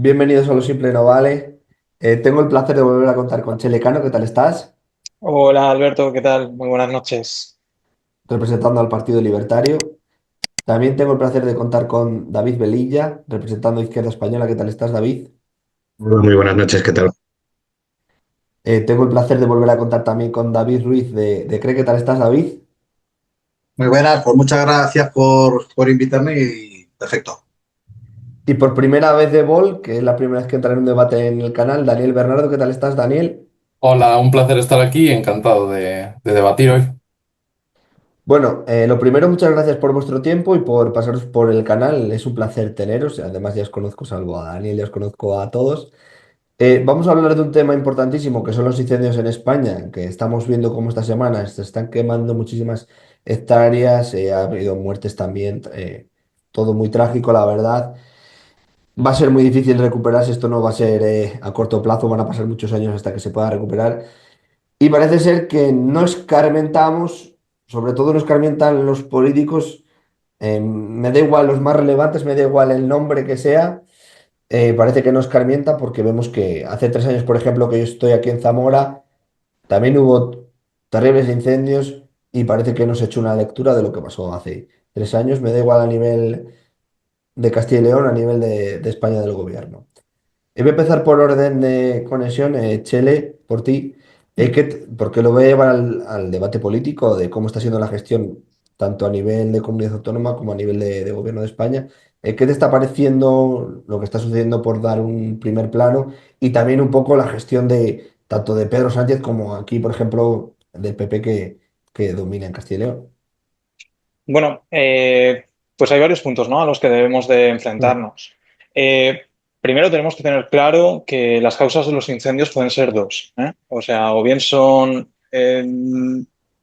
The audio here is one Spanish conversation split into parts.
Bienvenidos a Lo Simple No Vale. Tengo el placer de volver a contar con Chele Cano. ¿Qué tal estás? Hola Alberto, ¿qué tal? Muy buenas noches. Representando al Partido Libertario. También tengo el placer de contar con David Velilla, representando a Izquierda Española. ¿Qué tal estás, David? Hola, muy buenas noches, ¿qué tal? Tengo el placer de volver a contar también con David Ruiz de CRE. ¿Qué tal estás, David? Muy buenas, pues muchas gracias por invitarme y perfecto. Y por primera vez de Vol, que es la primera vez que entra en un debate en el canal, Daniel Bernardo. ¿Qué tal estás, Daniel? Hola, un placer estar aquí, encantado de debatir hoy. Bueno, lo primero, muchas gracias por vuestro tiempo y por pasaros por el canal. Es un placer teneros. Además, ya os conozco, salvo a Daniel, ya os conozco a todos. Vamos a hablar de un tema importantísimo que son los incendios en España, que estamos viendo cómo esta semana se están quemando muchísimas hectáreas, ha habido muertes también, todo muy trágico, la verdad. Va a ser muy difícil recuperarse, esto no va a ser a corto plazo, van a pasar muchos años hasta que se pueda recuperar. Y parece ser que no escarmentamos, sobre todo no escarmentan los políticos, me da igual los más relevantes, me da igual el nombre que sea. Parece que no escarmienta porque vemos que hace 3 años, por ejemplo, que yo estoy aquí en Zamora, también hubo terribles incendios y parece que no se ha hecho una lectura de lo que pasó hace 3 años. Me da igual a nivel de Castilla y León, a nivel de España del gobierno. Voy a empezar por orden de conexión, Chele, por ti, porque lo voy a llevar al debate político de cómo está siendo la gestión, tanto a nivel de comunidad autónoma como a nivel de gobierno de España. ¿Qué te está pareciendo lo que está sucediendo por dar un primer plano? Y también un poco la gestión de tanto de Pedro Sánchez como aquí, por ejemplo, del PP que domina en Castilla y León. Bueno, pues hay varios puntos, ¿no?, a los que debemos de Mm. enfrentarnos. Eh, Primero tenemos que tener claro que las causas de los incendios pueden ser dos, ¿eh? O sea, o bien son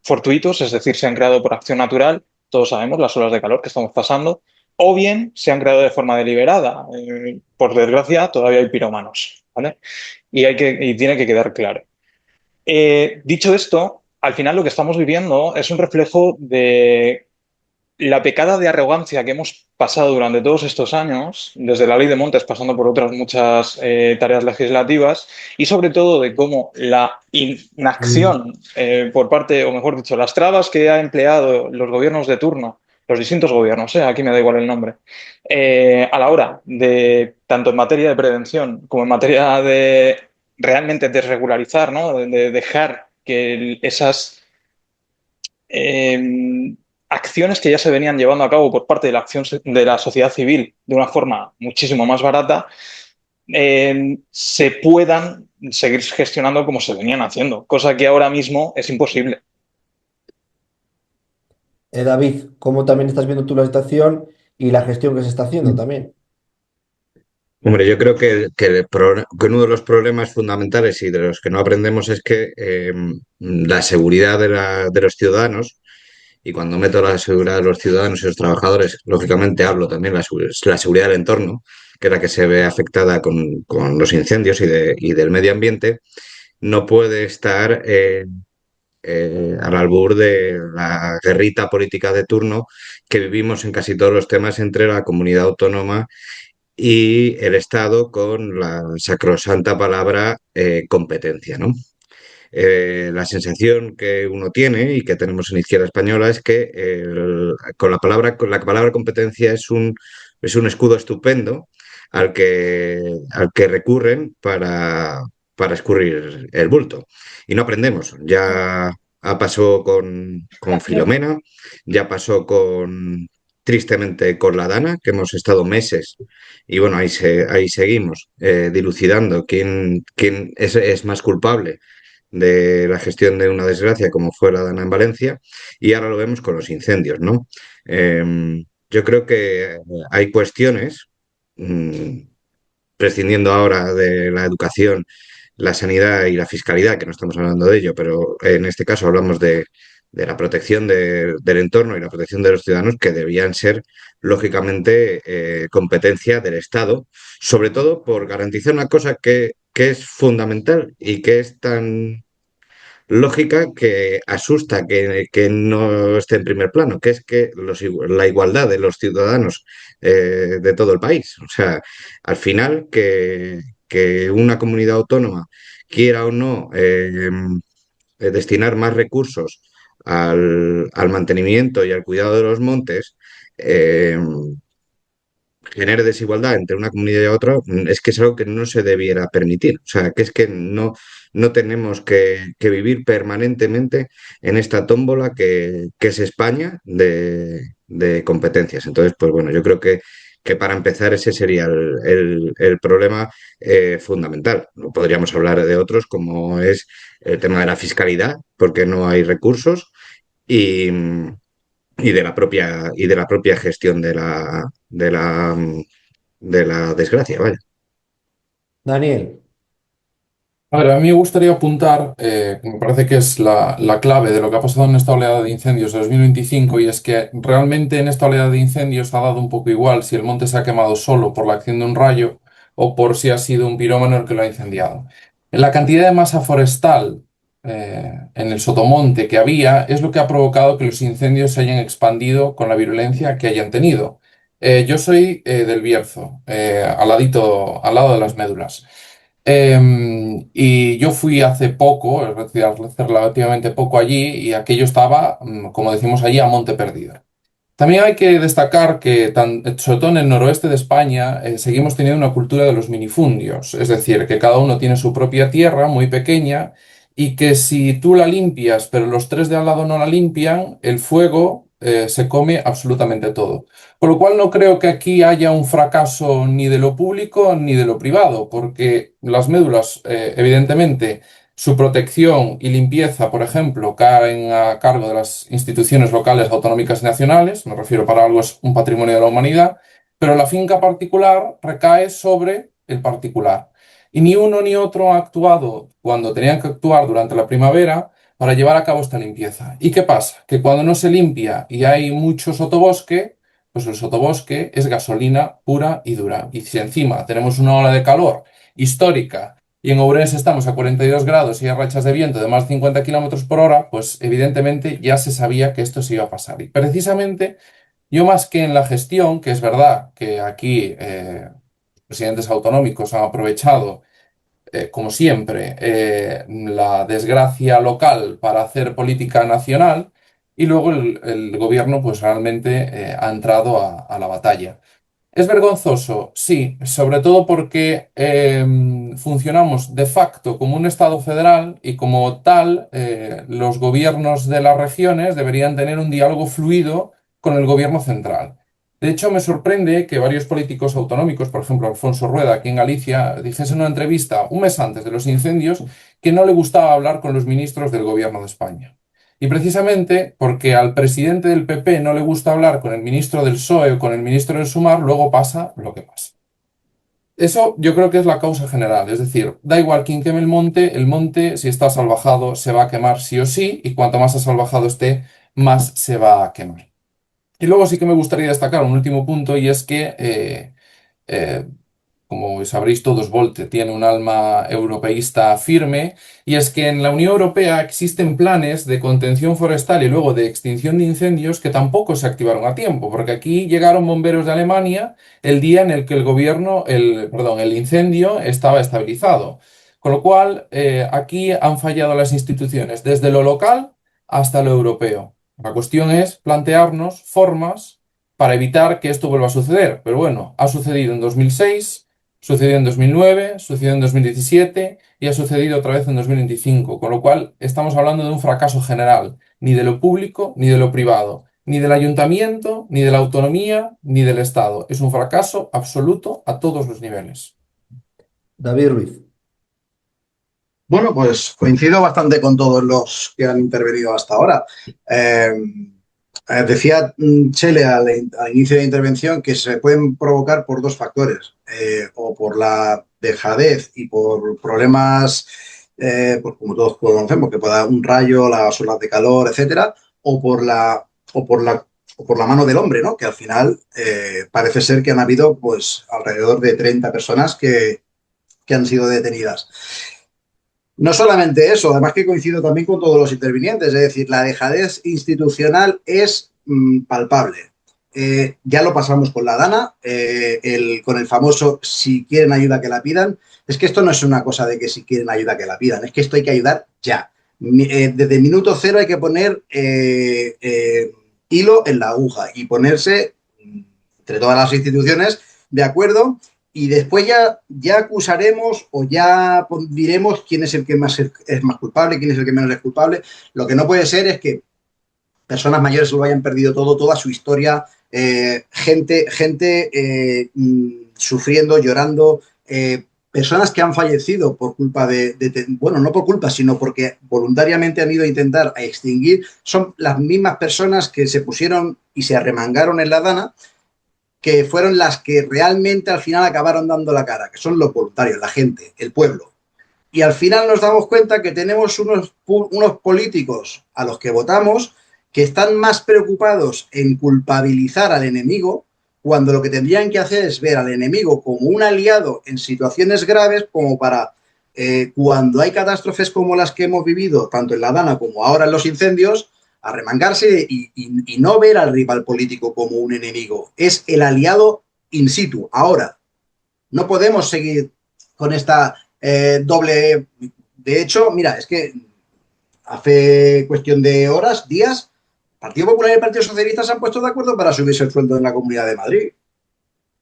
fortuitos, es decir, se han creado por acción natural, todos sabemos las olas de calor que estamos pasando, o bien se han creado de forma deliberada. Por desgracia, todavía hay pirómanos, ¿vale? Y tiene que quedar claro. Dicho esto, al final lo que estamos viviendo es un reflejo de la pecada de arrogancia que hemos pasado durante todos estos años, desde la ley de Montes pasando por otras muchas tareas legislativas, y sobre todo de cómo la inacción por parte, o mejor dicho, las trabas que ha empleado los gobiernos de turno, los distintos gobiernos, aquí me da igual el nombre, a la hora de, tanto en materia de prevención como en materia de realmente desregularizar, ¿no?, de dejar que esas acciones que ya se venían llevando a cabo por parte de la acción de la sociedad civil de una forma muchísimo más barata, se puedan seguir gestionando como se venían haciendo, cosa que ahora mismo es imposible. David, ¿cómo también estás viendo tú la situación y la gestión que se está haciendo también? Hombre, yo creo que uno de los problemas fundamentales y de los que no aprendemos es que la seguridad de los ciudadanos, y cuando meto la seguridad de los ciudadanos y los trabajadores, lógicamente hablo también la seguridad del entorno, que es la que se ve afectada con los incendios y del medio ambiente, no puede estar al albur de la guerrita política de turno que vivimos en casi todos los temas entre la comunidad autónoma y el Estado con la sacrosanta palabra competencia, ¿no? La sensación que uno tiene y que tenemos en Izquierda Española es que con la palabra competencia es un escudo estupendo al que recurren para escurrir el bulto. Y no aprendemos. Ya pasó con Filomena, ya pasó tristemente con la Dana, que hemos estado meses y bueno, ahí seguimos dilucidando quién es más culpable de la gestión de una desgracia como fue la Dana en Valencia, y ahora lo vemos con los incendios, ¿no? Yo creo que hay cuestiones, mm, prescindiendo ahora de la educación, la sanidad y la fiscalidad, que no estamos hablando de ello, pero en este caso hablamos de la protección del entorno y la protección de los ciudadanos, que debían ser, lógicamente, competencia del Estado, sobre todo por garantizar una cosa que es fundamental y que es lógica que asusta que no esté en primer plano, que es que la igualdad de los ciudadanos de todo el país. O sea, al final que una comunidad autónoma quiera o no destinar más recursos al mantenimiento y al cuidado de los montes, eh, genere desigualdad entre una comunidad y otra, es que es algo que no se debiera permitir. O sea, que es que no tenemos que vivir permanentemente en esta tómbola que es España de competencias. Entonces, pues bueno, yo creo que para empezar ese sería el problema fundamental. Podríamos hablar de otros como es el tema de la fiscalidad, porque no hay recursos, y, y de la propia gestión de la desgracia, vaya. Daniel, A ver, a mí me gustaría apuntar, que me parece que es la clave de lo que ha pasado en esta oleada de incendios de 2025, y es que realmente en esta oleada de incendios ha dado un poco igual si el monte se ha quemado solo por la acción de un rayo o por si ha sido un pirómano el que lo ha incendiado. La cantidad de masa forestal en el sotomonte que había es lo que ha provocado que los incendios se hayan expandido con la virulencia que hayan tenido. Yo soy del Bierzo, al lado de las Médulas. Y yo fui hace poco, es decir, hace relativamente poco allí, y aquello estaba, como decimos allí, a monte perdido. También hay que destacar que, sobre todo en el noroeste de España, seguimos teniendo una cultura de los minifundios, es decir, que cada uno tiene su propia tierra muy pequeña y que si tú la limpias, pero los tres de al lado no la limpian, el fuego se come absolutamente todo. Por lo cual no creo que aquí haya un fracaso ni de lo público ni de lo privado, porque las médulas, evidentemente, su protección y limpieza, por ejemplo, caen a cargo de las instituciones locales, autonómicas y nacionales, me refiero para algo es un patrimonio de la humanidad, pero la finca particular recae sobre el particular. Y ni uno ni otro ha actuado cuando tenían que actuar durante la primavera para llevar a cabo esta limpieza. ¿Y qué pasa? Que cuando no se limpia y hay mucho sotobosque, pues el sotobosque es gasolina pura y dura. Y si encima tenemos una ola de calor histórica y en Ourense estamos a 42 grados y hay rachas de viento de más de 50 kilómetros por hora, pues evidentemente ya se sabía que esto se iba a pasar. Y precisamente yo más que en la gestión, que es verdad que aquí presidentes autonómicos han aprovechado, como siempre, la desgracia local para hacer política nacional, y luego el gobierno pues realmente ha entrado a la batalla. Es vergonzoso, sí, sobre todo porque funcionamos de facto como un Estado federal y como tal los gobiernos de las regiones deberían tener un diálogo fluido con el gobierno central. De hecho, me sorprende que varios políticos autonómicos, por ejemplo Alfonso Rueda, aquí en Galicia, dijese en una entrevista un mes antes de los incendios que no le gustaba hablar con los ministros del gobierno de España. Y precisamente porque al presidente del PP no le gusta hablar con el ministro del PSOE o con el ministro del Sumar, luego pasa lo que pasa. Eso yo creo que es la causa general, es decir, da igual quién queme el monte si está salvajado se va a quemar sí o sí, y cuanto más salvajado esté, más se va a quemar. Y luego sí que me gustaría destacar un último punto, y es que eh, como sabréis todos, Volte tiene un alma europeísta firme, y es que en la Unión Europea existen planes de contención forestal y luego de extinción de incendios que tampoco se activaron a tiempo, porque aquí llegaron bomberos de Alemania el día en el que el incendio estaba estabilizado. Con lo cual, aquí han fallado las instituciones, desde lo local hasta lo europeo. La cuestión es plantearnos formas para evitar que esto vuelva a suceder. Pero bueno, ha sucedido en 2006. Sucedió en 2009, sucedió en 2017 y ha sucedido otra vez en 2025, con lo cual estamos hablando de un fracaso general, ni de lo público ni de lo privado, ni del ayuntamiento, ni de la autonomía, ni del Estado. Es un fracaso absoluto a todos los niveles. David Ruiz. Bueno, pues coincido bastante con todos los que han intervenido hasta ahora. Decía Chele al inicio de la intervención que se pueden provocar por dos factores, o por la dejadez y por problemas, pues como todos conocemos, que pueda dar un rayo, las olas de calor, etcétera, o por la mano del hombre, ¿no? Que al final parece ser que han habido pues alrededor de 30 personas que han sido detenidas. No solamente eso, además que coincido también con todos los intervinientes, es decir, la dejadez institucional es palpable. Ya lo pasamos con la Dana, con el famoso si quieren ayuda que la pidan. Es que esto no es una cosa de que si quieren ayuda que la pidan, es que esto hay que ayudar ya. Desde el minuto cero hay que poner hilo en la aguja y ponerse entre todas las instituciones de acuerdo y después ya acusaremos o ya diremos quién es el que más es más culpable, quién es el que menos es culpable. Lo que no puede ser es que personas mayores lo hayan perdido todo, toda su historia, gente sufriendo, llorando, personas que han fallecido por culpa bueno, no por culpa, sino porque voluntariamente han ido a intentar a extinguir, son las mismas personas que se pusieron y se arremangaron en la Dana, que fueron las que realmente al final acabaron dando la cara, que son los voluntarios, la gente, el pueblo. Y al final nos damos cuenta que tenemos unos políticos a los que votamos que están más preocupados en culpabilizar al enemigo cuando lo que tendrían que hacer es ver al enemigo como un aliado en situaciones graves como para cuando hay catástrofes como las que hemos vivido, tanto en la Dana como ahora en los incendios, arremangarse y no ver al rival político como un enemigo. Es el aliado in situ. Ahora, no podemos seguir con esta doble. De hecho, mira, es que hace cuestión de horas, días, el Partido Popular y el Partido Socialista se han puesto de acuerdo para subirse el sueldo en la Comunidad de Madrid.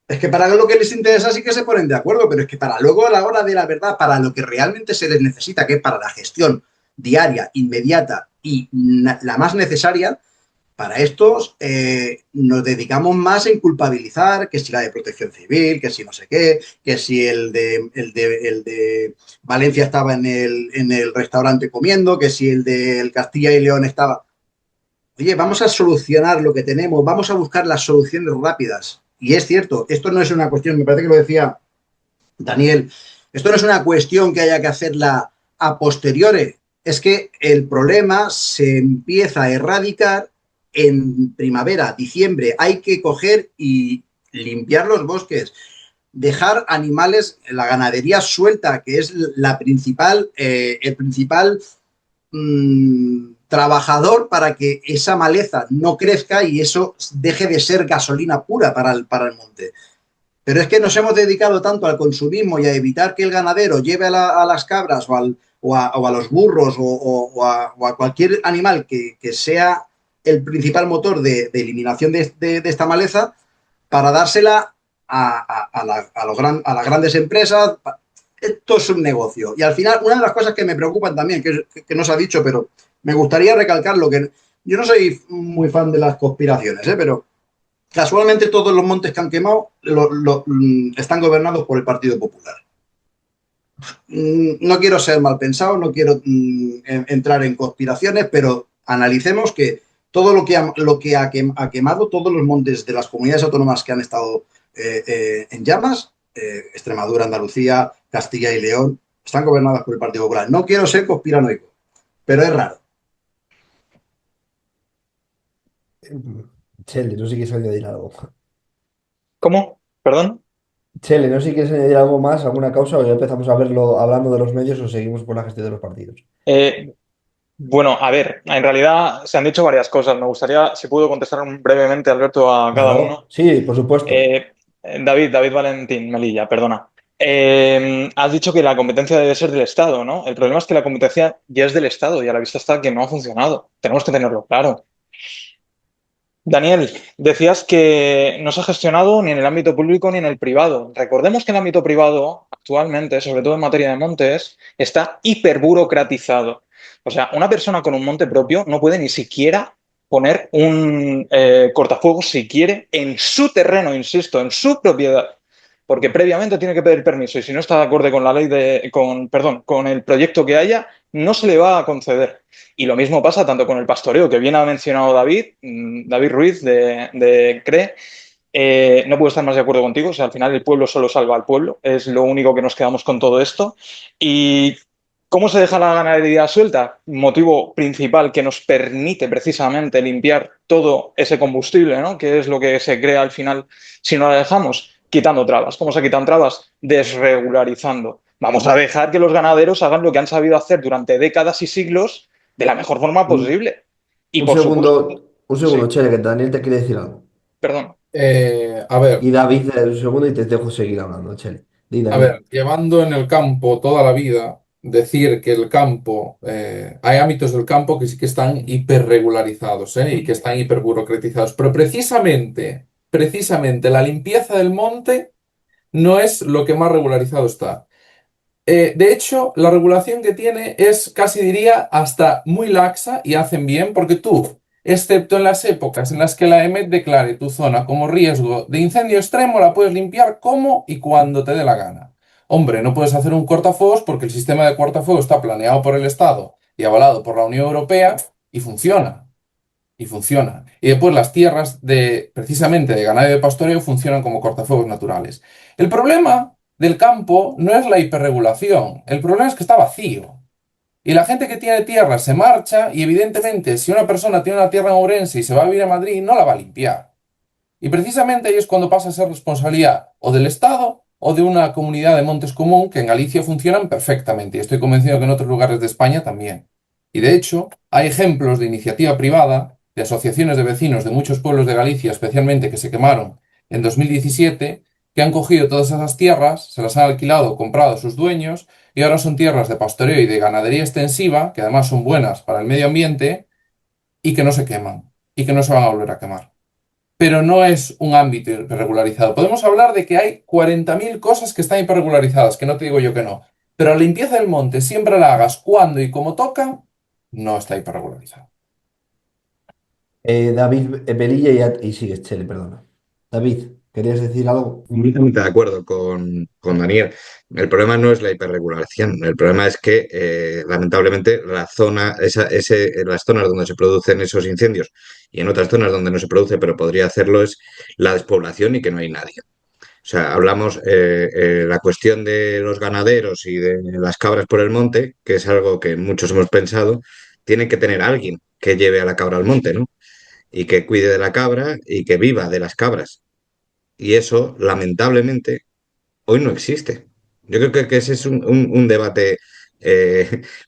Es que para lo que les interesa sí que se ponen de acuerdo, pero es que para luego a la hora de la verdad, para lo que realmente se les necesita, que es para la gestión diaria, inmediata y la más necesaria, para estos nos dedicamos más en culpabilizar, que si la de protección civil, que si no sé qué, que si el de Valencia estaba en el restaurante comiendo, que si el de Castilla y León estaba. Oye, vamos a solucionar lo que tenemos, vamos a buscar las soluciones rápidas. Y es cierto, esto no es una cuestión, me parece que lo decía Daniel, esto no es una cuestión que haya que hacerla a posteriori, es que el problema se empieza a erradicar en primavera, diciembre. Hay que coger y limpiar los bosques, dejar animales, la ganadería suelta, que es el principal trabajador para que esa maleza no crezca y eso deje de ser gasolina pura para el monte. Pero es que nos hemos dedicado tanto al consumismo y a evitar que el ganadero lleve a las cabras o a los burros o a cualquier animal que sea el principal motor de eliminación de esta maleza para dársela a las grandes empresas. Esto es un negocio. Y al final, una de las cosas que me preocupan también, que no se ha dicho, pero me gustaría recalcarlo, que yo no soy muy fan de las conspiraciones, pero casualmente todos los montes que han quemado están gobernados por el Partido Popular. No quiero ser mal pensado, no quiero entrar en conspiraciones, pero analicemos que todo lo que ha quemado, todos los montes de las comunidades autónomas que han estado en llamas, Extremadura, Andalucía, Castilla y León, están gobernadas por el Partido Popular. No quiero ser conspiranoico, pero es raro. Chele, no sé si quieres añadir algo. ¿Cómo? ¿Perdón? Chele, no sé si quieres añadir algo más, alguna causa, o ya empezamos a verlo hablando de los medios o seguimos por la gestión de los partidos. Eh, bueno, a ver, en realidad se han dicho varias cosas. Me gustaría, si puedo contestar brevemente, Alberto, a cada Claro, uno. sí, por supuesto. David Valentín Melilla, perdona. Has dicho que la competencia debe ser del Estado, ¿no? El problema es que la competencia ya es del Estado y a la vista está que no ha funcionado. Tenemos que tenerlo claro. Daniel, decías que no se ha gestionado ni en el ámbito público ni en el privado. Recordemos que el ámbito privado actualmente, sobre todo en materia de montes, está hiperburocratizado. O sea, una persona con un monte propio no puede ni siquiera poner un cortafuegos si quiere en su terreno, insisto, en su propiedad, porque previamente tiene que pedir permiso y si no está de acuerdo con la ley con el proyecto que haya, no se le va a conceder. Y lo mismo pasa tanto con el pastoreo, que bien ha mencionado David Ruiz de CRE. No puedo estar más de acuerdo contigo. O sea, al final el pueblo solo salva al pueblo. Es lo único que nos quedamos con todo esto. ¿Y cómo se deja la ganadería suelta? Motivo principal que nos permite precisamente limpiar todo ese combustible, ¿no? Que es lo que se crea al final si no la dejamos, quitando trabas. ¿Cómo se quitan trabas? Desregularizando. Vamos a dejar que los ganaderos hagan lo que han sabido hacer durante décadas y siglos de la mejor forma Un, posible. Y por supuesto, un segundo, sí, Chele, que Daniel te quiere decir algo. perdón. A ver, Y David, un segundo y te dejo seguir hablando, Chele. Di, A Daniel. ver, llevando en el campo toda la vida, decir que el campo, hay ámbitos del campo que sí que están hiperregularizados, y que están hiperburocratizados, pero precisamente la limpieza del monte no es lo que más regularizado está. De hecho, la regulación que tiene es, casi diría, hasta muy laxa y hacen bien porque tú, excepto en las épocas en las que la EMET declare tu zona como riesgo de incendio extremo, la puedes limpiar como y cuando te dé la gana. Hombre, no puedes hacer un cortafuegos porque el sistema de cortafuegos está planeado por el Estado y avalado por la Unión Europea y funciona. Y funciona. Y después las tierras de, precisamente de ganado y de pastoreo funcionan como cortafuegos naturales. El problema del campo no es la hiperregulación, el problema es que está vacío. Y la gente que tiene tierra se marcha y evidentemente si una persona tiene una tierra en Ourense y se va a vivir a Madrid, no la va a limpiar. Y precisamente ahí es cuando pasa a ser responsabilidad o del Estado o de una comunidad de montes común que en Galicia funcionan perfectamente. Y estoy convencido que en otros lugares de España también. Y de hecho, hay ejemplos de iniciativa privada, de asociaciones de vecinos de muchos pueblos de Galicia, especialmente que se quemaron en 2017, que han cogido todas esas tierras, se las han alquilado o comprado a sus dueños, y ahora son tierras de pastoreo y de ganadería extensiva, que además son buenas para el medio ambiente, y que no se queman, y que no se van a volver a quemar, pero no es un ámbito irregularizado. Podemos hablar de que hay 40.000 cosas que están hiperregularizadas, que no te digo yo que no, pero la limpieza del monte, siempre la hagas cuando y como toca, no está hiperregularizado. David Belilla y sigues, Chele, perdona. David, ¿querías decir algo? Completamente de acuerdo con Daniel. El problema no es la hiperregulación, el problema es que lamentablemente la zona, en las zonas donde se producen esos incendios y en otras zonas donde no se produce, pero podría hacerlo, es la despoblación y que no hay nadie. O sea, hablamos la cuestión de los ganaderos y de las cabras por el monte, que es algo que muchos hemos pensado, tiene que tener alguien que lleve a la cabra al monte, ¿no? Y que cuide de la cabra y que viva de las cabras. Y eso, lamentablemente, hoy no existe. Yo creo que ese es un debate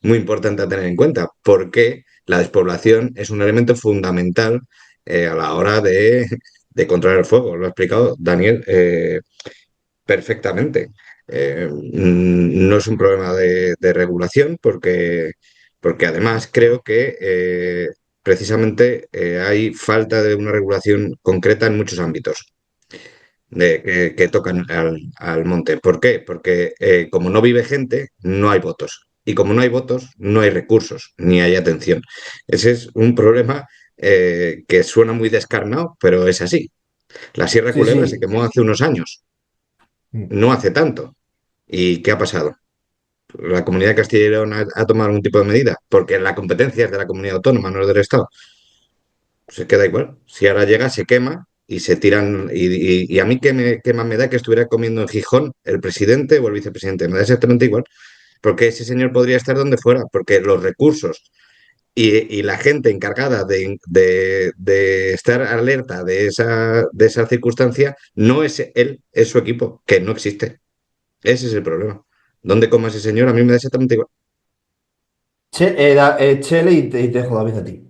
muy importante a tener en cuenta, porque la despoblación es un elemento fundamental a la hora de controlar el fuego. Lo ha explicado Daniel perfectamente. No es un problema de regulación, porque además creo que precisamente hay falta de una regulación concreta en muchos ámbitos que tocan al monte. ¿Por qué? Porque como no vive gente, no hay votos. Y como no hay votos, no hay recursos, ni hay atención. Ese es un problema que suena muy descarnado, pero es así. La Sierra Sí, Culebra se sí. quemó hace unos años, Mm. no hace tanto. ¿Y qué ha pasado? ¿La comunidad de Castilla y León ha tomado algún tipo de medida? Porque la competencia es de la comunidad autónoma, no es del Estado. Se queda igual. Si ahora llega, se quema y se tiran. Y a mí qué más me da que estuviera comiendo en Gijón el presidente o el vicepresidente. Me da exactamente igual. Porque ese señor podría estar donde fuera. Porque los recursos y la gente encargada de estar alerta de esa circunstancia no es él, es su equipo, que no existe. Ese es el problema. ¿Dónde coma ese señor? A mí me da exactamente igual. Chele y te dejo, David, a ti.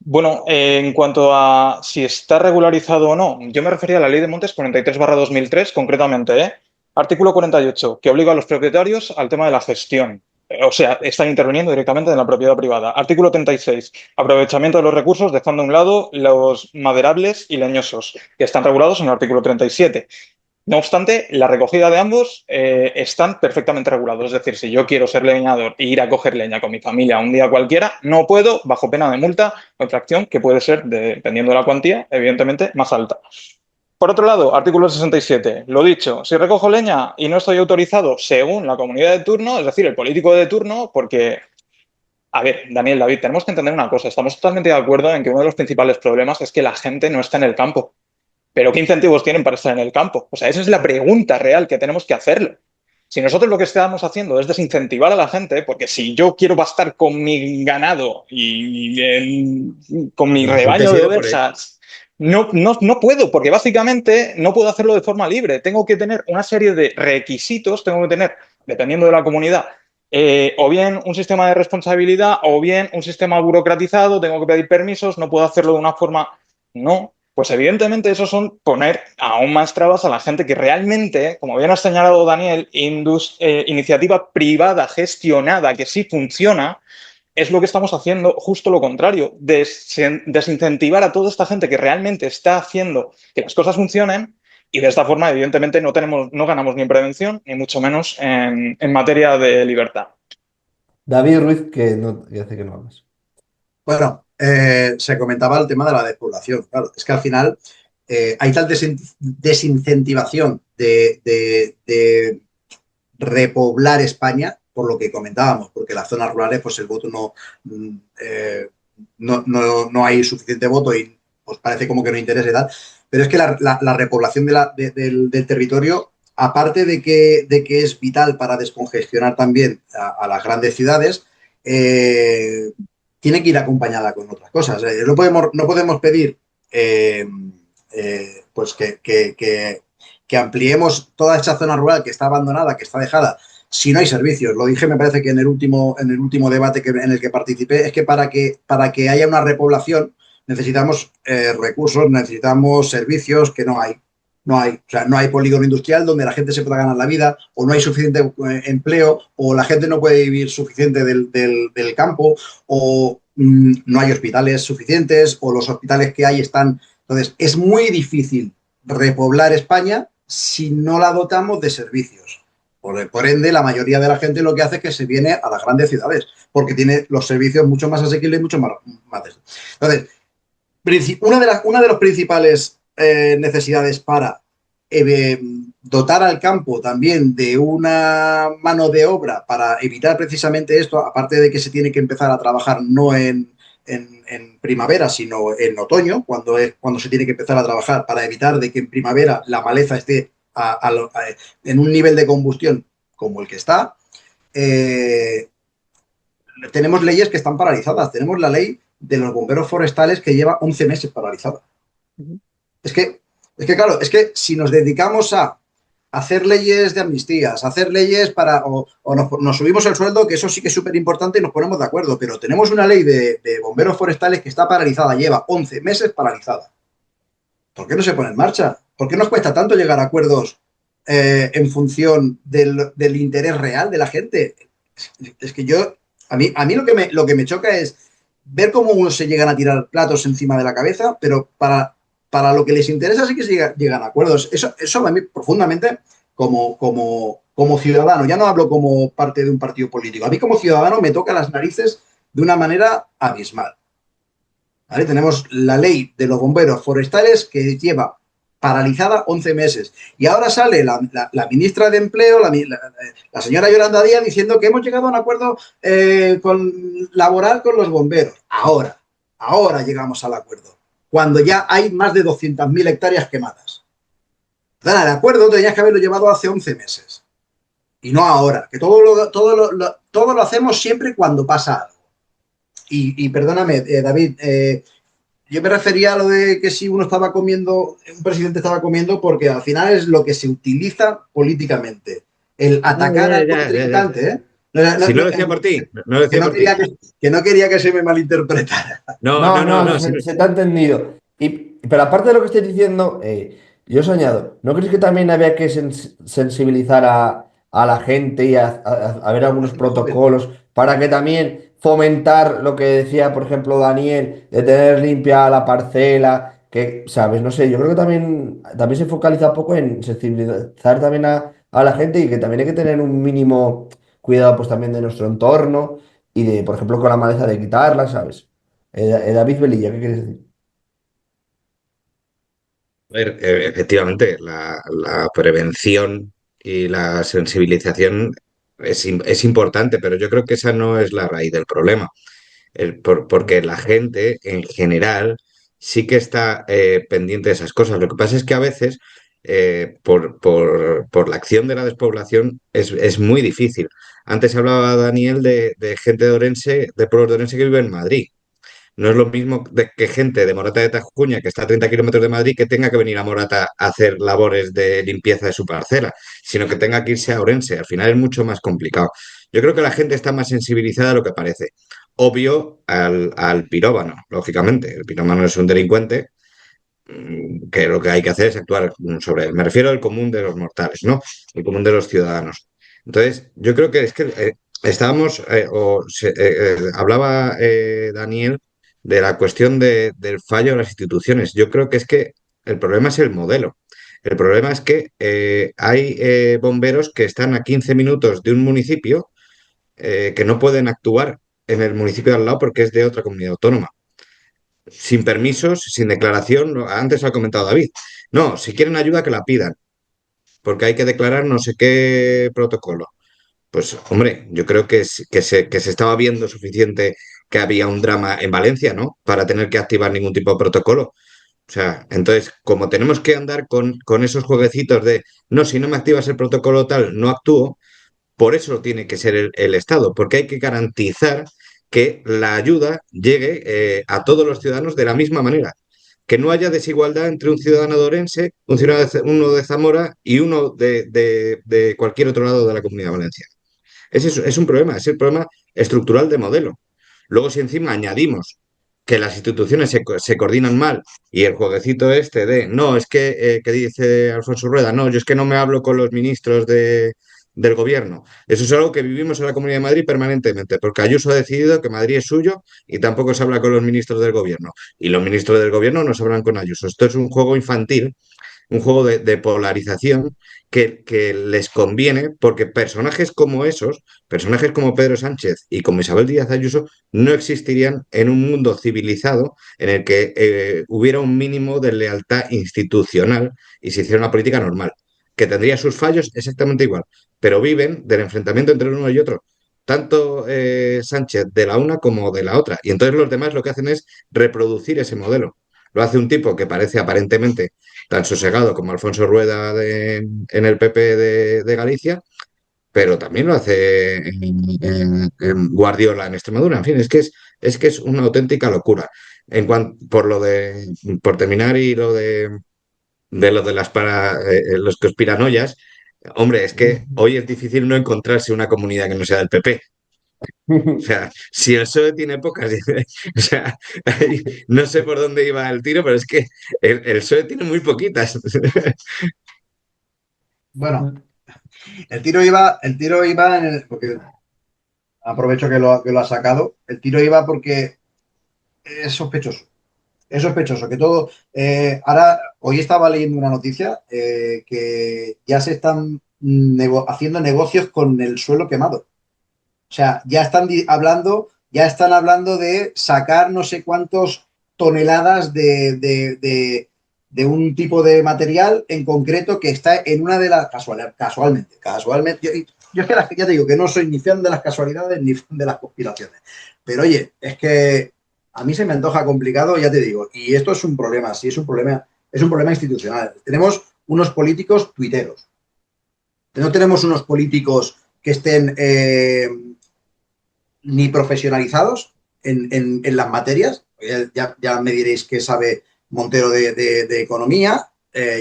Bueno, en cuanto a si está regularizado o no, yo me refería a la Ley de Montes 43/2003, concretamente, Artículo 48, que obliga a los propietarios al tema de la gestión. O sea, están interviniendo directamente en la propiedad privada. Artículo 36, aprovechamiento de los recursos, dejando a un lado los maderables y leñosos, que están regulados en el artículo 37. No obstante, la recogida de ambos están perfectamente regulados. Es decir, si yo quiero ser leñador e ir a coger leña con mi familia un día cualquiera, no puedo, bajo pena de multa o infracción, que puede ser, dependiendo de la cuantía, evidentemente, más alta. Por otro lado, artículo 67. Lo dicho, si recojo leña y no estoy autorizado según la comunidad de turno, es decir, el político de turno, porque, a ver, Daniel, David, tenemos que entender una cosa. Estamos totalmente de acuerdo en que uno de los principales problemas es que la gente no está en el campo. Pero ¿qué incentivos tienen para estar en el campo? O sea, esa es la pregunta real que tenemos que hacerlo. Si nosotros lo que estamos haciendo es desincentivar a la gente, porque si yo quiero bastar con mi ganado y con mi Porque rebaño he de sido por él. ovejas No puedo, porque básicamente no puedo hacerlo de forma libre. Tengo que tener una serie de requisitos, tengo que tener, dependiendo de la comunidad, o bien un sistema de responsabilidad o bien un sistema burocratizado, tengo que pedir permisos, no puedo hacerlo de una forma. No, pues evidentemente eso son poner aún más trabas a la gente que realmente, como bien ha señalado Daniel, iniciativa privada gestionada que sí funciona, es lo que estamos haciendo, justo lo contrario, desincentivar a toda esta gente que realmente está haciendo que las cosas funcionen, y de esta forma, evidentemente, no ganamos ni en prevención, ni mucho menos en materia de libertad. David Ruiz, que no, que hace que no hablas. Bueno, se comentaba el tema de la despoblación. Claro, es que al final hay tal desincentivación de repoblar España, por lo que comentábamos, porque las zonas rurales, pues el voto no hay suficiente voto y pues parece como que no interesa y tal. Pero es que la repoblación del territorio, aparte de que es vital para descongestionar también a las grandes ciudades, eh, tiene que ir acompañada con otras cosas. No podemos pedir pues que ampliemos toda esta zona rural que está abandonada, que está dejada, si no hay servicios. Lo dije, me parece que en el último debate en el que participé, es que para que haya una repoblación necesitamos recursos, necesitamos servicios que no hay. No hay, o sea, no hay polígono industrial donde la gente se pueda ganar la vida, o no hay suficiente empleo, o la gente no puede vivir suficiente del campo, o no hay hospitales suficientes, o los hospitales que hay están. Entonces, es muy difícil repoblar España si no la dotamos de servicios. Por ende, la mayoría de la gente lo que hace es que se viene a las grandes ciudades, porque tiene los servicios mucho más asequibles y mucho más. Entonces, una de las principales necesidades para eh, dotar al campo también de una mano de obra para evitar precisamente esto, aparte de que se tiene que empezar a trabajar no en primavera, sino en otoño, cuando se tiene que empezar a trabajar para evitar de que en primavera la maleza esté en un nivel de combustión como el que está. eh, Tenemos leyes que están paralizadas. Tenemos la ley de los bomberos forestales que lleva 11 meses paralizada. Es que, claro, es que si nos dedicamos a hacer leyes de amnistías, hacer leyes o nos subimos el sueldo, que eso sí que es súper importante y nos ponemos de acuerdo, pero tenemos una ley de bomberos forestales que está paralizada, lleva 11 meses paralizada. ¿Por qué no se pone en marcha? ¿Por qué nos cuesta tanto llegar a acuerdos en función del interés real de la gente? Es que a mí lo que me choca es ver cómo unos se llegan a tirar platos encima de la cabeza, pero para lo que les interesa sí que se llegan a acuerdos. Eso a mí profundamente como ciudadano, ya no hablo como parte de un partido político, a mí como ciudadano me toca las narices de una manera abismal. ¿Vale? Tenemos la ley de los bomberos forestales que lleva paralizada 11 meses. Y ahora sale la ministra de Empleo, la señora Yolanda Díaz, diciendo que hemos llegado a un acuerdo laboral con los bomberos. Ahora llegamos al acuerdo, cuando ya hay más de 200.000 hectáreas quemadas. Entonces, el acuerdo tenías que haberlo llevado hace 11 meses. Y no ahora, que todo lo hacemos siempre cuando pasa algo. Y perdóname, David, yo me refería a lo de que si un presidente estaba comiendo, porque al final es lo que se utiliza políticamente. El Ya, atacar ya, al ya, ya, ya. contrincante, ¿eh? No, Si no lo decía por ti, no lo que decía no por ti. quería que se me malinterpretara. No, No, no, no, no, no. se te ha entendido. Pero aparte de lo que estoy diciendo, yo os añado, ¿no crees que también había que sensibilizar a la gente y a ver La algunos gente joven. protocolos para que también fomentar lo que decía, por ejemplo, Daniel, de tener limpia la parcela, que, sabes, no sé, yo creo que también se focaliza poco en sensibilizar también a la gente y que también hay que tener un mínimo cuidado pues también de nuestro entorno y de, por ejemplo, con la maleza de quitarla, ¿sabes? David Velilla, ¿qué quieres decir? A ver, efectivamente, la prevención y la sensibilización es importante, pero yo creo que esa no es la raíz del problema. Porque la gente en general sí que está pendiente de esas cosas. Lo que pasa es que a veces, por la acción de la despoblación, es muy difícil. Antes hablaba Daniel de gente de Orense, de pueblos de Orense que vive en Madrid. No es lo mismo que gente de Morata de Tajuña, que está a 30 kilómetros de Madrid, que tenga que venir a Morata a hacer labores de limpieza de su parcela, sino que tenga que irse a Orense. Al final es mucho más complicado. Yo creo que la gente está más sensibilizada de lo que parece. Obvio al pirómano, lógicamente. El pirómano es un delincuente que lo que hay que hacer es actuar sobre él. Me refiero al común de los mortales, ¿no? El común de los ciudadanos. Entonces, yo creo que es que estábamos, hablaba Daniel de la cuestión del fallo de las instituciones. Yo creo que es que el problema es el modelo. El problema es que hay bomberos que están a 15 minutos de un municipio que no pueden actuar en el municipio de al lado porque es de otra comunidad autónoma sin permisos, sin declaración. Antes lo ha comentado David. No, si quieren ayuda, que la pidan, porque hay que declarar no sé qué protocolo. Pues, hombre, yo creo que se estaba viendo suficiente que había un drama en Valencia, ¿no? Para tener que activar ningún tipo de protocolo. O sea, entonces, como tenemos que andar con esos jueguecitos de, no, si no me activas el protocolo tal, no actúo, por eso tiene que ser el Estado, porque hay que garantizar que la ayuda llegue a todos los ciudadanos de la misma manera. Que no haya desigualdad entre un ciudadano de Orense, uno de Zamora y uno de cualquier otro lado de la Comunidad Valenciana. Ese es un problema, es el problema estructural de modelo. Luego, si encima añadimos que las instituciones se coordinan mal y el jueguecito este de, no, es que dice Alfonso Rueda, no, yo es que no me hablo con los ministros del gobierno. Eso es algo que vivimos en la Comunidad de Madrid permanentemente, porque Ayuso ha decidido que Madrid es suyo y tampoco se habla con los ministros del gobierno. Y los ministros del gobierno no se hablan con Ayuso. Esto es un juego infantil, un juego de polarización que les conviene porque personajes como esos, personajes como Pedro Sánchez y como Isabel Díaz Ayuso, no existirían en un mundo civilizado en el que hubiera un mínimo de lealtad institucional y se hiciera una política normal, que tendría sus fallos exactamente igual, pero viven del enfrentamiento entre uno y otro. Tanto Sánchez de la una como de la otra. Y entonces los demás lo que hacen es reproducir ese modelo. Lo hace un tipo que parece aparentemente tan sosegado como Alfonso Rueda en el PP de Galicia, pero también lo hace en Guardiola en Extremadura. En fin, es que es una auténtica locura. Por terminar y lo de los conspiranoias, hombre, es que hoy es difícil no encontrarse una comunidad que no sea del PP. O sea, si el PSOE tiene pocas, o sea, no sé por dónde iba el tiro, pero es que el PSOE tiene muy poquitas. Bueno, el tiro iba porque aprovecho que lo ha sacado. El tiro iba porque es sospechoso. Es sospechoso que todo. Ahora, hoy estaba leyendo una noticia que ya se están haciendo negocios con el suelo quemado. O sea, ya están hablando de sacar no sé cuántos toneladas de un tipo de material en concreto que está en una de las casualmente. Yo es que ya te digo que no soy ni fan de las casualidades ni fan de las conspiraciones. Pero oye, es que a mí se me antoja complicado, ya te digo, y esto es un problema, sí, es un problema institucional. Tenemos unos políticos tuiteros. No tenemos unos políticos que estén ni profesionalizados en las materias. Ya me diréis que sabe Montero de economía,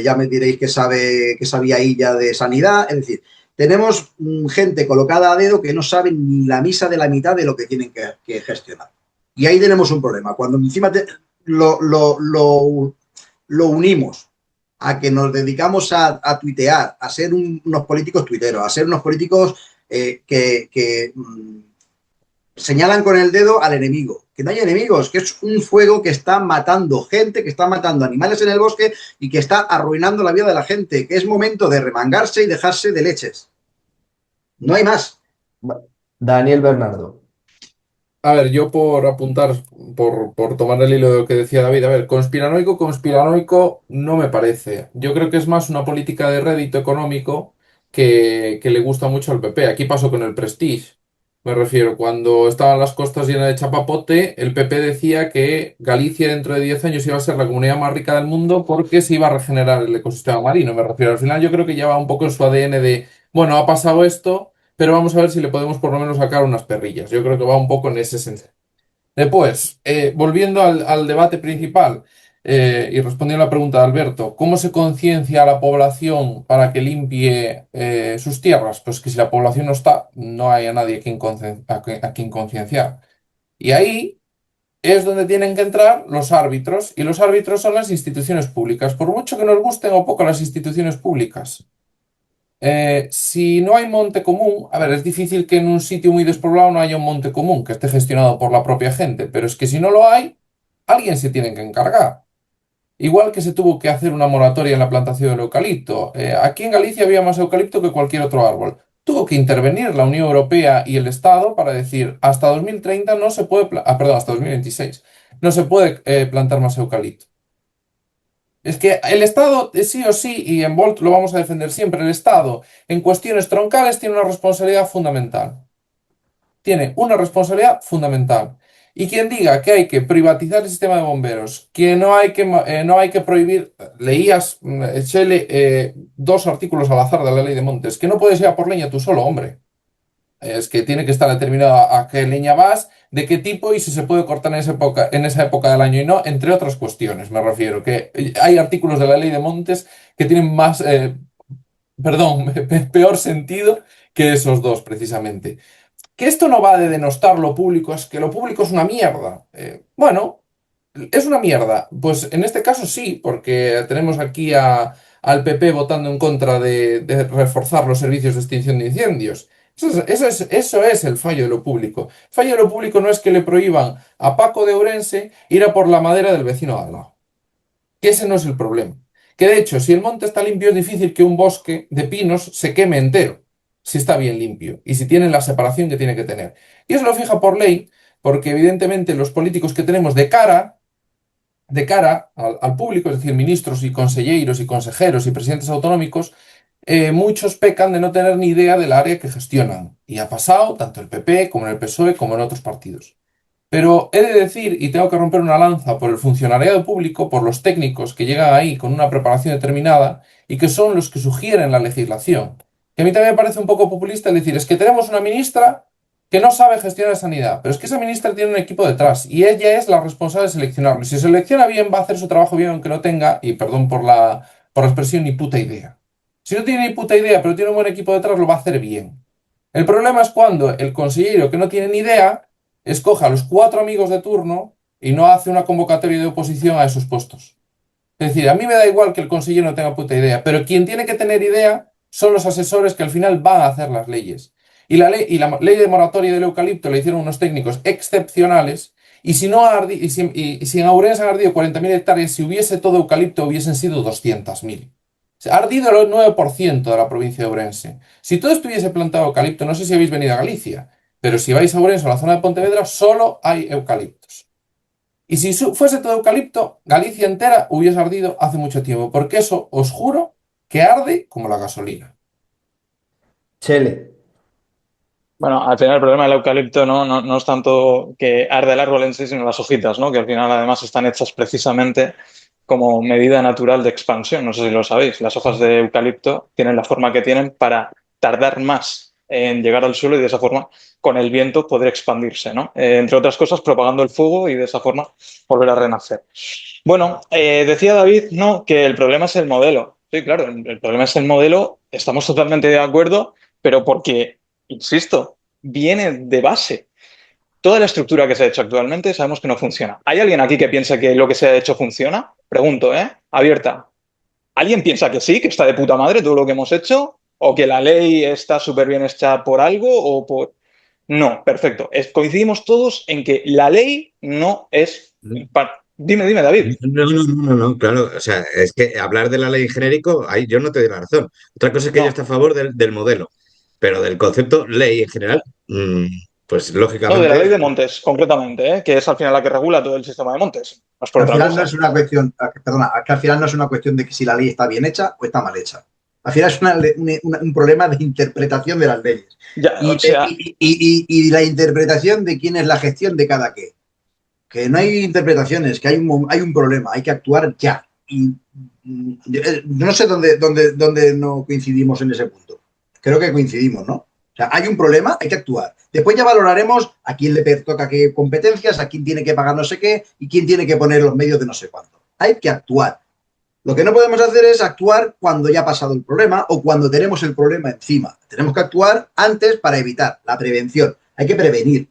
ya me diréis que sabía ella de sanidad. Es decir, tenemos gente colocada a dedo que no sabe ni la misa de la mitad de lo que tienen que gestionar. Y ahí tenemos un problema. Cuando encima lo unimos a que nos dedicamos a tuitear, a ser unos políticos tuiteros, a ser unos políticos que señalan con el dedo al enemigo. Que no hay enemigos, que es un fuego que está matando gente, que está matando animales en el bosque y que está arruinando la vida de la gente, que es momento de remangarse y dejarse de leches. No hay más. Daniel Bernardo. A ver, yo por apuntar, por tomar el hilo de lo que decía David, a ver, conspiranoico no me parece. Yo creo que es más una política de rédito económico que le gusta mucho al PP. Aquí pasó con el Prestige. Me refiero, cuando estaban las costas llenas de chapapote, el PP decía que Galicia dentro de 10 años iba a ser la comunidad más rica del mundo porque se iba a regenerar el ecosistema marino. Me refiero, al final yo creo que lleva un poco en su ADN de, bueno, ha pasado esto, pero vamos a ver si le podemos por lo menos sacar unas perrillas. Yo creo que va un poco en ese sentido. Después, volviendo al debate principal y respondiendo a la pregunta de Alberto, ¿cómo se conciencia a la población para que limpie sus tierras? Pues que si la población no está, no hay a nadie a quien concienciar. Y ahí es donde tienen que entrar los árbitros, y los árbitros son las instituciones públicas, por mucho que nos gusten o poco las instituciones públicas. Si no hay monte común, a ver, es difícil que en un sitio muy despoblado no haya un monte común que esté gestionado por la propia gente, pero es que si no lo hay, alguien se tiene que encargar. Igual que se tuvo que hacer una moratoria en la plantación del eucalipto. Aquí en Galicia había más eucalipto que cualquier otro árbol. Tuvo que intervenir la Unión Europea y el Estado para decir, hasta 2030 no se puede, perdón, hasta 2026, no se puede plantar más eucalipto. Es que el Estado, sí o sí, y en Volt lo vamos a defender siempre, el Estado en cuestiones troncales tiene una responsabilidad fundamental. Tiene una responsabilidad fundamental. Y quien diga que hay que privatizar el sistema de bomberos, que no hay que prohibir, leías, Chele, dos artículos al azar de la ley de Montes, que no puedes ir a por leña tú solo, hombre. Es que tiene que estar determinado a qué leña vas, de qué tipo y si se puede cortar en esa época del año y no, entre otras cuestiones, me refiero. Que hay artículos de la ley de Montes que tienen más, perdón, peor sentido que esos dos, precisamente. Que esto no va de denostar lo público, es que lo público es una mierda. Bueno, es una mierda. Pues en este caso sí, porque tenemos aquí al PP votando en contra de reforzar los servicios de extinción de incendios. Eso es el fallo de lo público. El fallo de lo público no es que le prohíban a Paco de Ourense ir a por la madera del vecino de al lado. Que ese no es el problema. Que de hecho, si el monte está limpio, es difícil que un bosque de pinos se queme entero, si está bien limpio y si tiene la separación que tiene que tener. Y eso lo fija por ley, porque evidentemente los políticos que tenemos de cara al público, es decir, ministros y conselleiros y consejeros y presidentes autonómicos, muchos pecan de no tener ni idea del área que gestionan. Y ha pasado tanto el PP como en el PSOE como en otros partidos. Pero he de decir, y tengo que romper una lanza por el funcionariado público, por los técnicos que llegan ahí con una preparación determinada y que son los que sugieren la legislación. Que a mí también me parece un poco populista el decir, es que tenemos una ministra que no sabe gestionar sanidad, pero es que esa ministra tiene un equipo detrás y ella es la responsable de seleccionarlo. Y si selecciona bien, va a hacer su trabajo bien, aunque no tenga, y perdón por la expresión, ni puta idea. Si no tiene ni puta idea, pero tiene un buen equipo detrás, lo va a hacer bien. El problema es cuando el consejero que no tiene ni idea escoge a los cuatro amigos de turno y no hace una convocatoria de oposición a esos puestos. Es decir, a mí me da igual que el consejero no tenga puta idea, pero quien tiene que tener idea son los asesores que al final van a hacer las leyes. Y la ley de moratoria del eucalipto la hicieron unos técnicos excepcionales. Y si, no y si en Ourense han ardido 40.000 hectáreas, si hubiese todo eucalipto hubiesen sido 200.000. Ha ardido el 9% de la provincia de Ourense. Si todo estuviese plantado eucalipto, no sé si habéis venido a Galicia, pero si vais a Ourense o a la zona de Pontevedra, solo hay eucaliptos. Y si fuese todo eucalipto, Galicia entera hubiese ardido hace mucho tiempo, porque eso os juro que arde como la gasolina. Chele. Bueno, al final el problema del eucalipto no es tanto que arde el árbol en sí, sino las hojitas, ¿no? Que al final además están hechas precisamente como medida natural de expansión. No sé si lo sabéis. Las hojas de eucalipto tienen la forma que tienen para tardar más en llegar al suelo y de esa forma, con el viento, poder expandirse, ¿no? Entre otras cosas, propagando el fuego y de esa forma volver a renacer. Bueno, decía David, no, que el problema es el modelo. Sí, claro, el problema es el modelo. Estamos totalmente de acuerdo, pero porque insisto, viene de base. Toda la estructura que se ha hecho actualmente sabemos que no funciona. ¿Hay alguien aquí que piensa que lo que se ha hecho funciona? Pregunto, ¿eh? Abierta. ¿Alguien piensa que sí, que está de puta madre todo lo que hemos hecho? ¿O que la ley está súper bien hecha por algo? ¿O por...? No, perfecto. Coincidimos todos en que la ley no es... Dime, David. No, claro, o sea, es que hablar de la ley en genérico, ahí yo no te doy la razón. Otra cosa es que yo No, estoy a favor del modelo, pero del concepto ley en general, pues no, de la ley lógicamente, de montes, concretamente, ¿eh? Que es al final la que regula todo el sistema de montes. No es por Al otra final no cosa. es una cuestión, perdona, que al final no es una cuestión de que si la ley está bien hecha o está mal hecha. Al final es un problema de interpretación de las leyes Ya, y, o sea, y la interpretación de quién es la gestión de cada qué. Que no hay interpretaciones, que hay un problema, hay que actuar ya. Y no sé dónde no coincidimos en ese punto. Creo que coincidimos, ¿no? O sea, hay un problema, hay que actuar. Después ya valoraremos a quién le toca qué competencias, a quién tiene que pagar no sé qué y quién tiene que poner los medios de no sé cuánto. Hay que actuar. Lo que no podemos hacer es actuar cuando ya ha pasado el problema o cuando tenemos el problema encima. Tenemos que actuar antes para evitar la prevención. Hay que prevenir.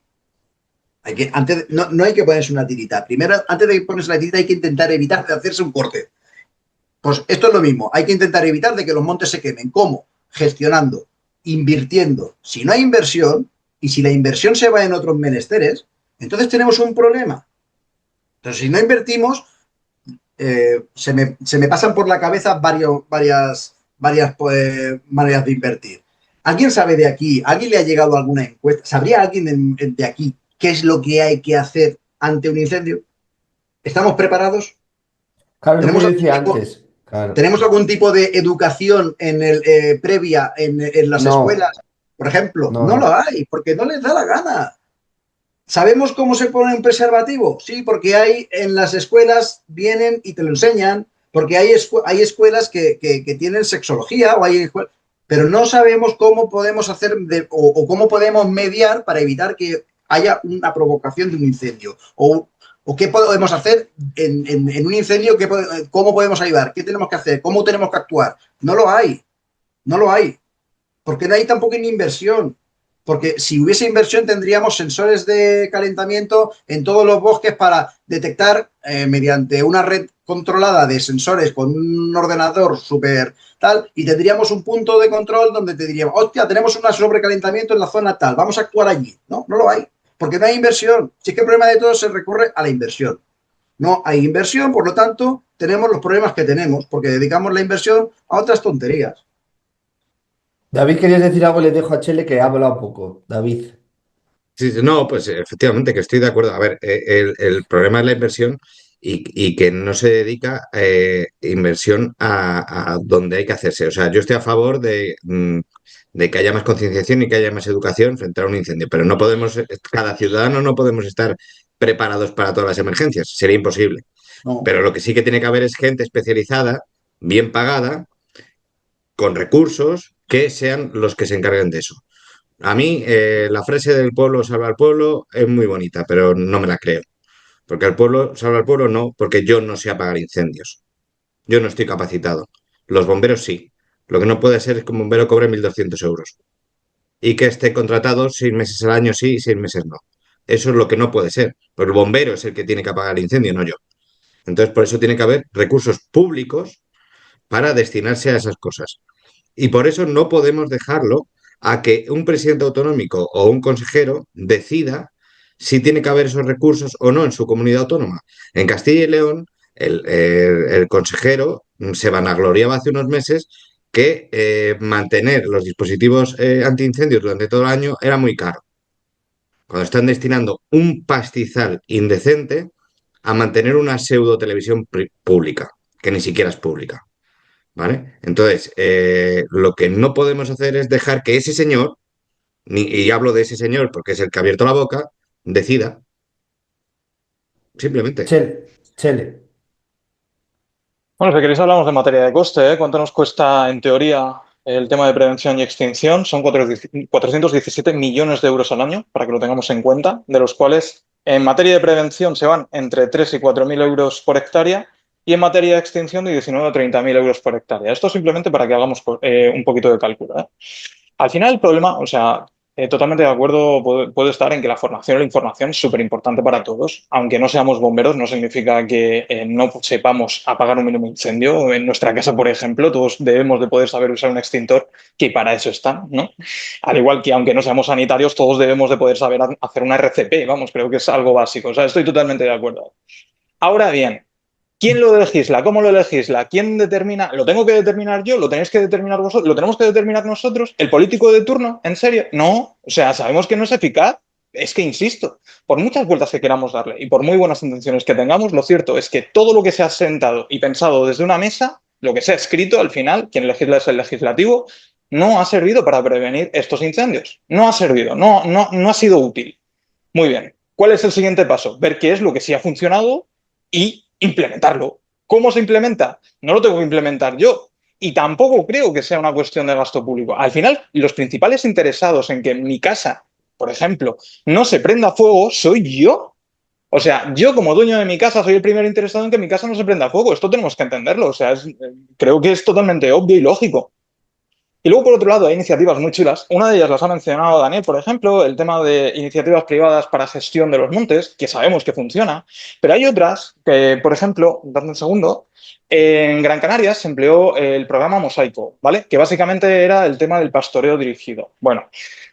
No hay que ponerse una tirita. Primero, antes de ponerse la tirita, hay que intentar evitar de hacerse un corte. Pues esto es lo mismo. Hay que intentar evitar de que los montes se quemen. ¿Cómo? Gestionando, invirtiendo. Si no hay inversión y si la inversión se va en otros menesteres, tenemos un problema. Entonces, si no invertimos, se me pasan por la cabeza varias maneras de invertir. ¿Alguien sabe de aquí? ¿Alguien le ha llegado alguna encuesta? ¿Sabría alguien de aquí qué es lo que hay que hacer ante un incendio? ¿Estamos preparados? Claro, es lo que ¿Tenemos yo algún decía tipo, antes. Claro. ¿tenemos algún tipo de educación previa en las escuelas? No, Por ejemplo, no, no lo no. hay, porque no les da la gana. ¿Sabemos cómo se pone un preservativo? Sí, porque hay en las escuelas vienen y te lo enseñan, porque hay escuelas que tienen sexología, pero no sabemos cómo podemos hacer o cómo podemos mediar para evitar que haya una provocación de un incendio. O qué podemos hacer en un incendio, cómo podemos ayudar, qué tenemos que hacer, cómo tenemos que actuar. No lo hay, no lo hay porque no hay tampoco ni inversión. Porque si hubiese inversión tendríamos sensores de calentamiento en todos los bosques para detectar mediante una red controlada de sensores con un ordenador súper tal y tendríamos un punto de control donde te diríamos, hostia, tenemos un sobrecalentamiento en la zona tal, vamos a actuar allí. No, no lo hay, porque no hay inversión. Si es que el problema de todo se recurre a la inversión. No hay inversión, por lo tanto, tenemos los problemas que tenemos, porque dedicamos la inversión a otras tonterías. David, ¿querías decir algo? Le dejo a Chele que ha hablado poco. David. Sí, sí, no, pues efectivamente que estoy de acuerdo. A ver, el problema es la inversión y que no se dedica inversión a donde hay que hacerse. O sea, yo estoy a favor de que haya más concienciación y que haya más educación frente a un incendio, pero no podemos, cada ciudadano no podemos estar preparados para todas las emergencias, sería imposible. No. Pero lo que sí que tiene que haber es gente especializada, bien pagada, con recursos, que sean los que se encarguen de eso. A mí la frase del pueblo salva al pueblo es muy bonita, pero no me la creo. Porque el pueblo salva al pueblo no, porque yo no sé apagar incendios. Yo no estoy capacitado. Los bomberos sí. Lo que no puede ser es que un bombero cobre 1.200 euros y que esté contratado 6 meses al año sí y 6 meses no. Eso es lo que no puede ser. Pero el bombero es el que tiene que apagar el incendio, no yo. Entonces, por eso tiene que haber recursos públicos para destinarse a esas cosas. Y por eso no podemos dejarlo a que un presidente autonómico o un consejero decida si tiene que haber esos recursos o no en su comunidad autónoma. En Castilla y León, el consejero se vanagloriaba hace unos meses que mantener los dispositivos antiincendios durante todo el año era muy caro, cuando están destinando un pastizal indecente a mantener una pseudo televisión pública, que ni siquiera es pública. ¿Vale? Entonces, lo que no podemos hacer es dejar que ese señor, y hablo de ese señor porque es el que ha abierto la boca, decida, simplemente. Chele. Bueno, si queréis hablamos de materia de coste, ¿eh? ¿Cuánto nos cuesta en teoría el tema de prevención y extinción? Son 417 millones de euros al año, para que lo tengamos en cuenta, de los cuales en materia de prevención se van entre 3 y 4.000 euros por hectárea y en materia de extinción de 19 a 30.000 euros por hectárea. Esto simplemente para que hagamos un poquito de cálculo, ¿eh? Al final el problema, o sea, totalmente de acuerdo, puedo estar en que la formación y la información es súper importante para todos. Aunque no seamos bomberos, no significa que no sepamos apagar un mínimo incendio. En nuestra casa, por ejemplo, todos debemos de poder saber usar un extintor, que para eso están, ¿no? Al igual que aunque no seamos sanitarios, todos debemos de poder saber hacer una RCP, vamos, creo que es algo básico. O sea, estoy totalmente de acuerdo. Ahora bien, ¿quién lo legisla? ¿Cómo lo legisla? ¿Quién determina? ¿Lo tengo que determinar yo? ¿Lo tenéis que determinar vosotros? ¿Lo tenemos que determinar nosotros? ¿El político de turno? ¿En serio? No. O sea, sabemos que no es eficaz. Es que, insisto, por muchas vueltas que queramos darle y por muy buenas intenciones que tengamos, lo cierto es que todo lo que se ha sentado y pensado desde una mesa, lo que se ha escrito al final, quien legisla es el legislativo, no ha servido para prevenir estos incendios. No ha servido, no ha sido útil. Muy bien. ¿Cuál es el siguiente paso? Ver qué es lo que sí ha funcionado y implementarlo. ¿Cómo se implementa? No lo tengo que implementar yo. Y tampoco creo que sea una cuestión de gasto público. Al final, los principales interesados en que en mi casa, por ejemplo, no se prenda fuego soy yo. O sea, yo como dueño de mi casa soy el primero interesado en que mi casa no se prenda fuego. Esto tenemos que entenderlo. O sea, creo que es totalmente obvio y lógico. Y luego, por otro lado, hay iniciativas muy chulas. Una de ellas las ha mencionado Daniel, por ejemplo, el tema de iniciativas privadas para gestión de los montes, que sabemos que funciona. Pero hay otras que, por ejemplo, dame un segundo, en Gran Canaria se empleó el programa Mosaico, ¿vale? Que básicamente era el tema del pastoreo dirigido. Bueno,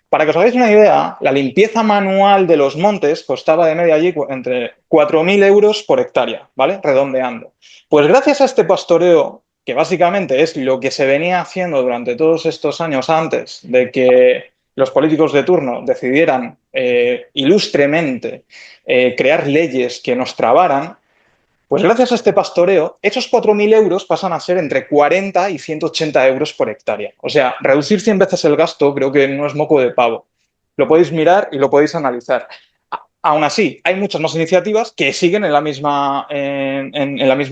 para que os hagáis una idea, la limpieza manual de los montes costaba de media allí entre 4.000 euros por hectárea, ¿vale? Redondeando. Pues gracias a este pastoreo, que básicamente es lo que se venía haciendo durante todos estos años antes de que los políticos de turno decidieran ilustremente crear leyes que nos trabaran, pues gracias a este pastoreo, esos 4.000 euros pasan a ser entre 40 y 180 euros por hectárea. O sea, reducir 100 veces el gasto creo que no es moco de pavo. Lo podéis mirar y lo podéis analizar. Aún así, hay muchas más iniciativas que siguen en la misma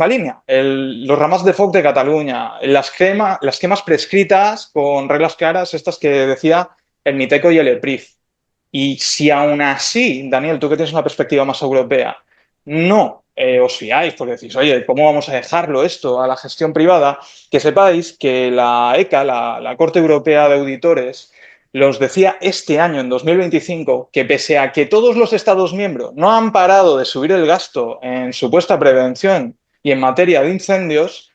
línea. Los ramats de foc de Cataluña, las quemas prescritas con reglas claras, estas que decía el MITECO y el EPRIF. Y si aún así, Daniel, tú que tienes una perspectiva más europea, no os fiáis porque decís, oye, ¿cómo vamos a dejarlo esto a la gestión privada? Que sepáis que la ECA, la Corte Europea de Auditores, los decía este año, en 2025, que pese a que todos los Estados miembros no han parado de subir el gasto en supuesta prevención y en materia de incendios,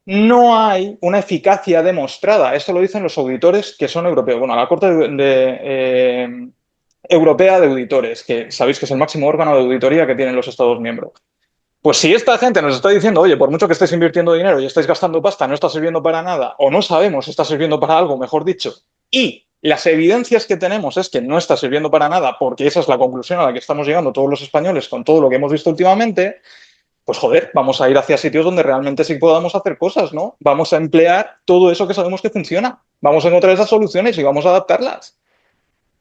no hay una eficacia demostrada. Esto lo dicen los auditores que son europeos. Bueno, la Corte Europea de Auditores, que sabéis que es el máximo órgano de auditoría que tienen los Estados miembros. Pues si esta gente nos está diciendo, oye, por mucho que estéis invirtiendo dinero y estáis gastando pasta, no está sirviendo para nada, o no sabemos si está sirviendo para algo, mejor dicho, y las evidencias que tenemos es que no está sirviendo para nada, porque esa es la conclusión a la que estamos llegando todos los españoles con todo lo que hemos visto últimamente, pues joder, vamos a ir hacia sitios donde realmente sí podamos hacer cosas, ¿no? Vamos a emplear todo eso que sabemos que funciona, vamos a encontrar esas soluciones y vamos a adaptarlas.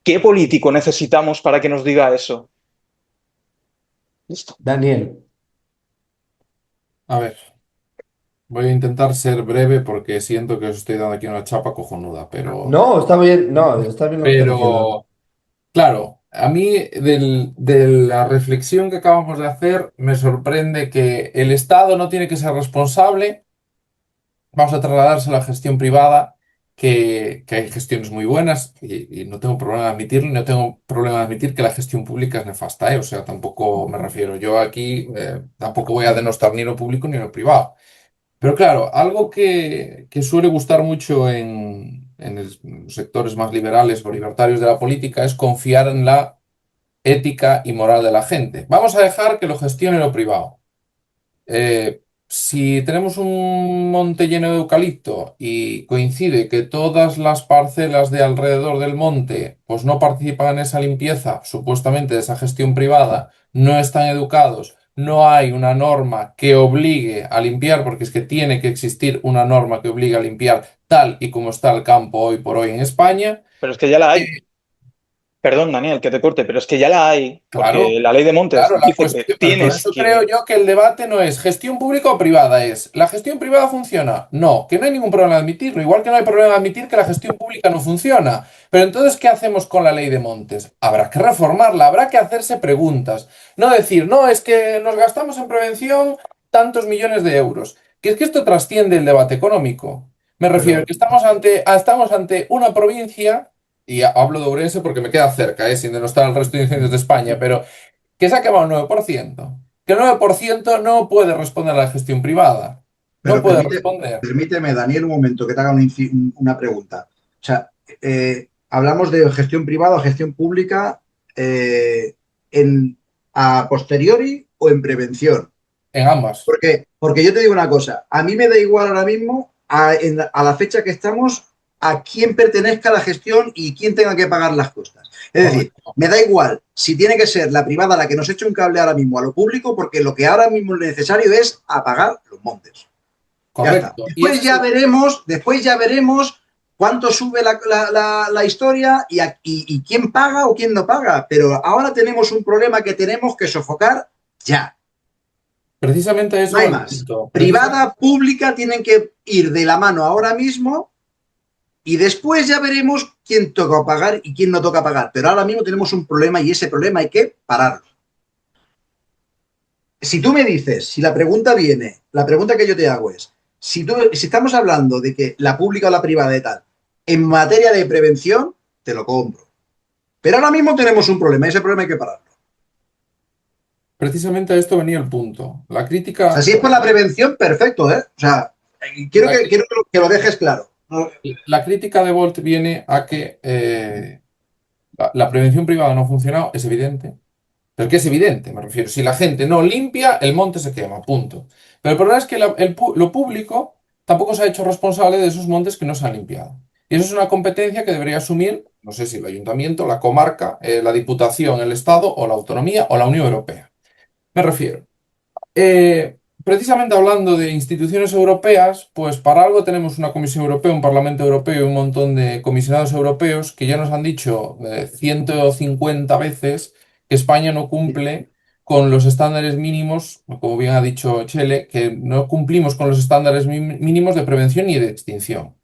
¿Qué político necesitamos para que nos diga eso? Listo. Daniel, A ver, voy a intentar ser breve porque siento que os estoy dando aquí una chapa cojonuda, no, está bien, no, está bien lo que estás diciendo. pero claro, a mí de la reflexión que acabamos de hacer me sorprende que el Estado no tiene que ser responsable. Vamos a trasladarse a la gestión privada, que hay gestiones muy buenas y no tengo problema de admitirlo, y no tengo problema de admitir que la gestión pública es nefasta, ¿eh? O sea, tampoco me refiero, yo aquí tampoco voy a denostar ni lo público ni lo privado. Pero claro, algo que suele gustar mucho en los sectores más liberales o libertarios de la política es confiar en la ética y moral de la gente. Vamos a dejar que lo gestione lo privado. Si tenemos un monte lleno de eucalipto y coincide que todas las parcelas de alrededor del monte pues no participan en esa limpieza, supuestamente de esa gestión privada, no están educados, no hay una norma que obligue a limpiar, porque es que tiene que existir una norma que obligue a limpiar tal y como está el campo hoy por hoy en España. Pero es que ya la hay. eh, Perdón, Daniel, que te corte, pero es que ya la hay, claro. porque la ley de Montes Claro, la dice que cuestión, por tienes eso creo que... yo que el debate no es gestión pública o privada, es ¿la gestión privada funciona? No, que no hay ningún problema de admitirlo, igual que no hay problema de admitir que la gestión pública no funciona. Pero entonces, ¿qué hacemos con la ley de Montes? Habrá que reformarla, habrá que hacerse preguntas. No decir, no, es que nos gastamos en prevención tantos millones de euros. Que es que esto trasciende el debate económico. Me refiero a Pero, que estamos ante una provincia, y hablo de Ourense porque me queda cerca, sin denostar al resto de incendios de España, pero que se ha quemado un 9%. Que el 9% no puede responder a la gestión privada. No Pero puede responder. permíteme, Daniel, un momento que te haga una pregunta. O sea, hablamos de gestión privada o gestión pública eh, a posteriori o en prevención. En ambas. Porque yo te digo una cosa, a mí me da igual ahora mismo, a la fecha que estamos, a quién pertenezca la gestión y quién tenga que pagar las costas. Es decir, Correcto. me da igual si tiene que ser la privada la que nos eche un cable ahora mismo a lo público, porque lo que ahora mismo es necesario es apagar los montes. Ya está. Correcto. Y ese es Después ya veremos cuánto sube la historia y quién paga o quién no paga. Pero ahora tenemos un problema que tenemos que sofocar ya. Precisamente eso No hay va el más. punto. Privada, pública, tienen que ir de la mano ahora mismo y después ya veremos quién toca pagar y quién no toca pagar. Pero ahora mismo tenemos un problema y ese problema hay que pararlo. Si tú me dices, si la pregunta viene, la pregunta que yo te hago es, si estamos hablando de que la pública o la privada y tal, en materia de prevención, te lo compro. Pero ahora mismo tenemos un problema y ese problema hay que pararlo. Precisamente a esto venía el punto. La O sea, crítica, si es por la prevención, perfecto, ¿eh? O sea, quiero la, que lo dejes claro. ¿No? la crítica de Volt viene a que la prevención privada no ha funcionado, es evidente. Pero que es evidente, me refiero. Si la gente no limpia, el monte se quema, punto. Pero el problema es que lo público tampoco se ha hecho responsable de esos montes que no se han limpiado. Y eso es una competencia que debería asumir, no sé si el ayuntamiento, la comarca, la diputación, el Estado o la autonomía o la Unión Europea. Me refiero. Precisamente hablando de instituciones europeas, pues para algo tenemos una Comisión Europea, un Parlamento Europeo y un montón de comisionados europeos que ya nos han dicho 150 veces que España no cumple con los estándares mínimos, como bien ha dicho Chele, que no cumplimos con los estándares mínimos de prevención y de extinción.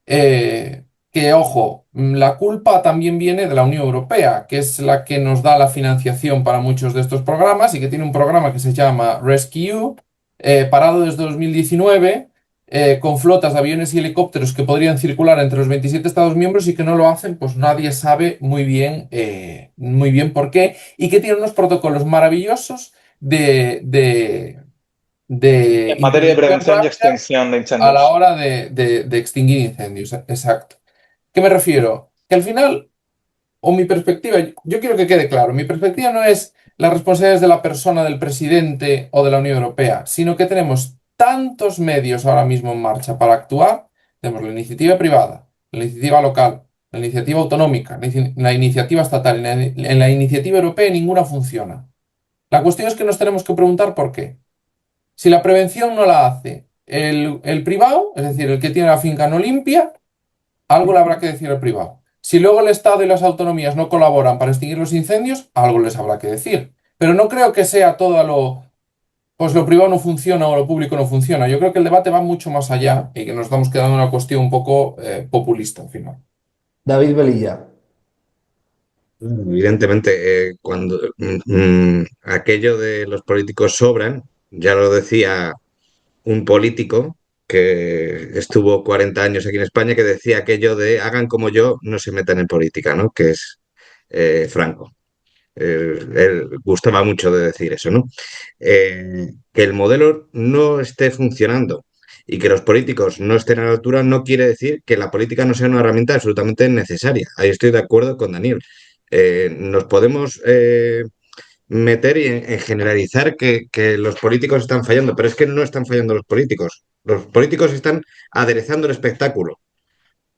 Que, ojo, la culpa también viene de la Unión Europea, que es la que nos da la financiación para muchos de estos programas y que tiene un programa que se llama Rescue, parado desde 2019, con flotas de aviones y helicópteros que podrían circular entre los 27 Estados miembros y que no lo hacen, pues nadie sabe muy bien por qué, y que tiene unos protocolos maravillosos de En materia de intervención prevención y rápida extinción de a la incendios. hora de extinguir incendios. Exacto. ¿Qué me refiero? Que al final, o mi perspectiva, yo quiero que quede claro, mi perspectiva no es las responsabilidades de la persona, del presidente o de la Unión Europea, sino que tenemos tantos medios ahora mismo en marcha para actuar. Tenemos la iniciativa privada, la iniciativa local, la iniciativa autonómica, la iniciativa estatal, en la iniciativa europea ninguna funciona. La cuestión es que nos tenemos que preguntar por qué. Si la prevención no la hace el privado, es decir, el que tiene la finca no limpia, algo le habrá que decir al privado. Si luego el Estado y las autonomías no colaboran para extinguir los incendios, algo les habrá que decir. Pero no creo que sea todo pues lo privado no funciona o lo público no funciona. Yo creo que el debate va mucho más allá y que nos estamos quedando en una cuestión un poco populista al final. David Velilla. Evidentemente, cuando aquello de los políticos sobran, ya lo decía un político que estuvo 40 años aquí en España, que decía aquello de hagan como yo, no se metan en política, ¿no? Que es Franco. Él gustaba mucho de decir eso, ¿no? Que el modelo no esté funcionando y que los políticos no estén a la altura no quiere decir que la política no sea una herramienta absolutamente necesaria. Ahí estoy de acuerdo con Daniel. Nos podemos meter y en generalizar que los políticos están fallando, pero es que no están fallando los políticos. Los políticos están aderezando el espectáculo,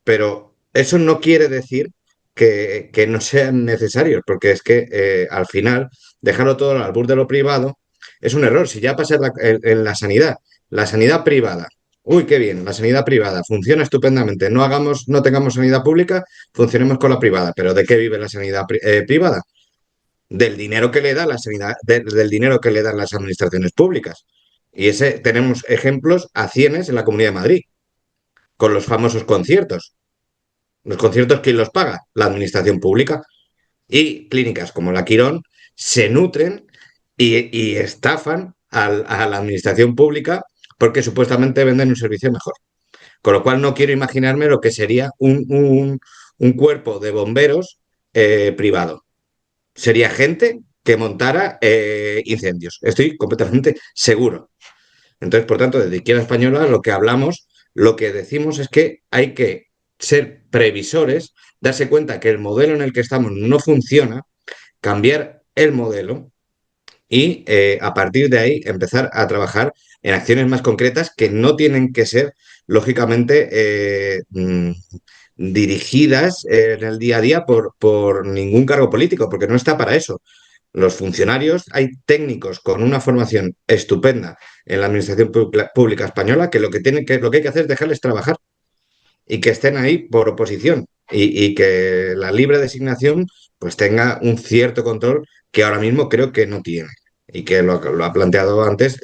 pero eso no quiere decir que no sean necesarios, porque es que al final dejarlo todo al albur de lo privado es un error. Si ya pasa en la sanidad privada, uy, qué bien, la sanidad privada funciona estupendamente. No tengamos sanidad pública, funcionemos con la privada. Pero ¿de qué vive la sanidad privada? Del dinero que le da la sanidad, del dinero que le dan las administraciones públicas. Y ese tenemos ejemplos a cienes en la Comunidad de Madrid, con los famosos conciertos. Los conciertos, ¿quién los paga? La administración pública. Y clínicas como la Quirón se nutren y estafan a la administración pública porque supuestamente venden un servicio mejor. Con lo cual no quiero imaginarme lo que sería un cuerpo de bomberos privado. Sería gente que montara incendios. Estoy completamente seguro. Entonces, por tanto, desde Izquierda Española lo que hablamos, lo que decimos es que hay que ser previsores, darse cuenta que el modelo en el que estamos no funciona, cambiar el modelo y a partir de ahí empezar a trabajar en acciones más concretas que no tienen que ser, lógicamente, dirigidas en el día a día por ningún cargo político, porque no está para eso. Los funcionarios, hay técnicos con una formación estupenda en la administración pública española que lo que hay que hacer es dejarles trabajar y que estén ahí por oposición y que la libre designación pues tenga un cierto control que ahora mismo creo que no tiene. y que lo ha planteado antes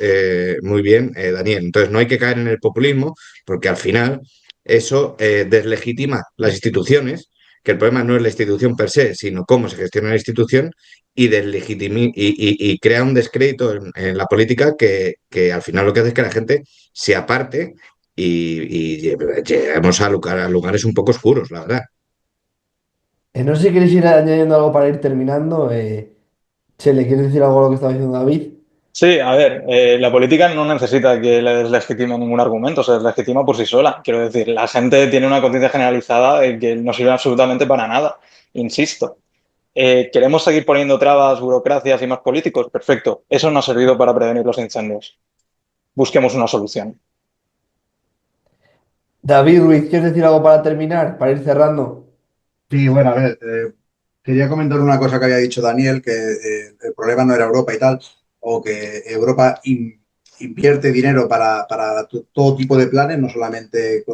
muy bien Daniel. Entonces, no hay que caer en el populismo porque al final eso deslegitima las instituciones, que el problema no es la institución per se, sino cómo se gestiona la institución y, y crea un descrédito en la política que al final lo que hace es que la gente se aparte y lleguemos a lugares un poco oscuros, la verdad. No sé si queréis ir añadiendo algo para ir terminando. Chele, ¿quieres decir algo a lo que estaba diciendo David? Sí, a ver, la política no necesita que le deslegitime ningún argumento, se deslegitima por sí sola. Quiero decir, la gente tiene una conciencia generalizada de que no sirve absolutamente para nada. Insisto, ¿queremos seguir poniendo trabas, burocracias y más políticos? Perfecto, eso no ha servido para prevenir los incendios. Busquemos una solución. David Ruiz, ¿quieres decir algo para terminar? Para ir cerrando. Sí, bueno, a ver, quería comentar una cosa que había dicho Daniel, que el problema no era Europa y tal, o que Europa invierte dinero para todo tipo de planes, no solamente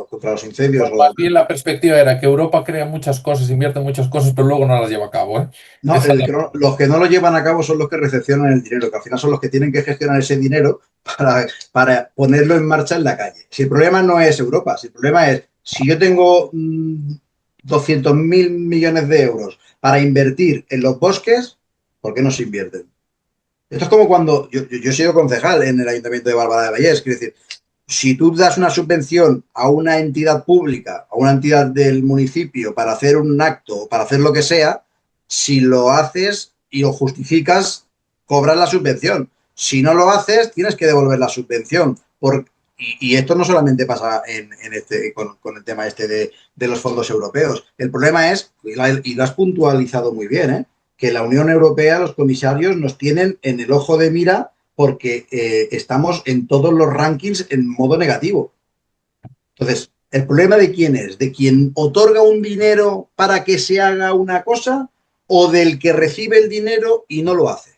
contra los incendios. Pues más bien la perspectiva era que Europa crea muchas cosas, invierte muchas cosas, pero luego no las lleva a cabo, ¿eh? No, Esa es la- los que no lo llevan a cabo son los que recepcionan el dinero, que al final son los que tienen que gestionar ese dinero para ponerlo en marcha en la calle. Si el problema no es Europa, si el problema es, si yo tengo 200.000 millones de euros para invertir en los bosques, ¿por qué no se invierten? Esto es como cuando yo he sido concejal en el Ayuntamiento de Barberá de Vallés, quiero decir, si tú das una subvención a una entidad pública, a una entidad del municipio para hacer un acto o para hacer lo que sea, si lo haces y lo justificas, cobras la subvención. Si no lo haces, tienes que devolver la subvención. Y esto no solamente pasa con el tema este de los fondos europeos. El problema es, y lo has puntualizado muy bien, que la Unión Europea, los comisarios, nos tienen en el ojo de mira porque estamos en todos los rankings en modo negativo. Entonces, ¿el problema de quién es? ¿De quien otorga un dinero para que se haga una cosa o del que recibe el dinero y no lo hace?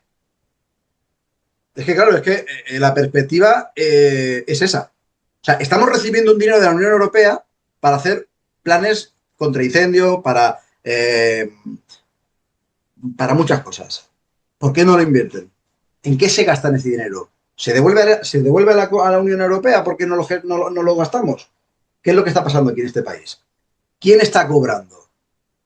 Es que, claro, es que la perspectiva es esa. O sea, estamos recibiendo un dinero de la Unión Europea para hacer planes contra incendio, para muchas cosas. ¿Por qué no lo invierten? ¿En qué se gastan ese dinero? ¿Se devuelve a la Unión Europea porque no lo gastamos? ¿Qué es lo que está pasando aquí en este país? ¿Quién está cobrando?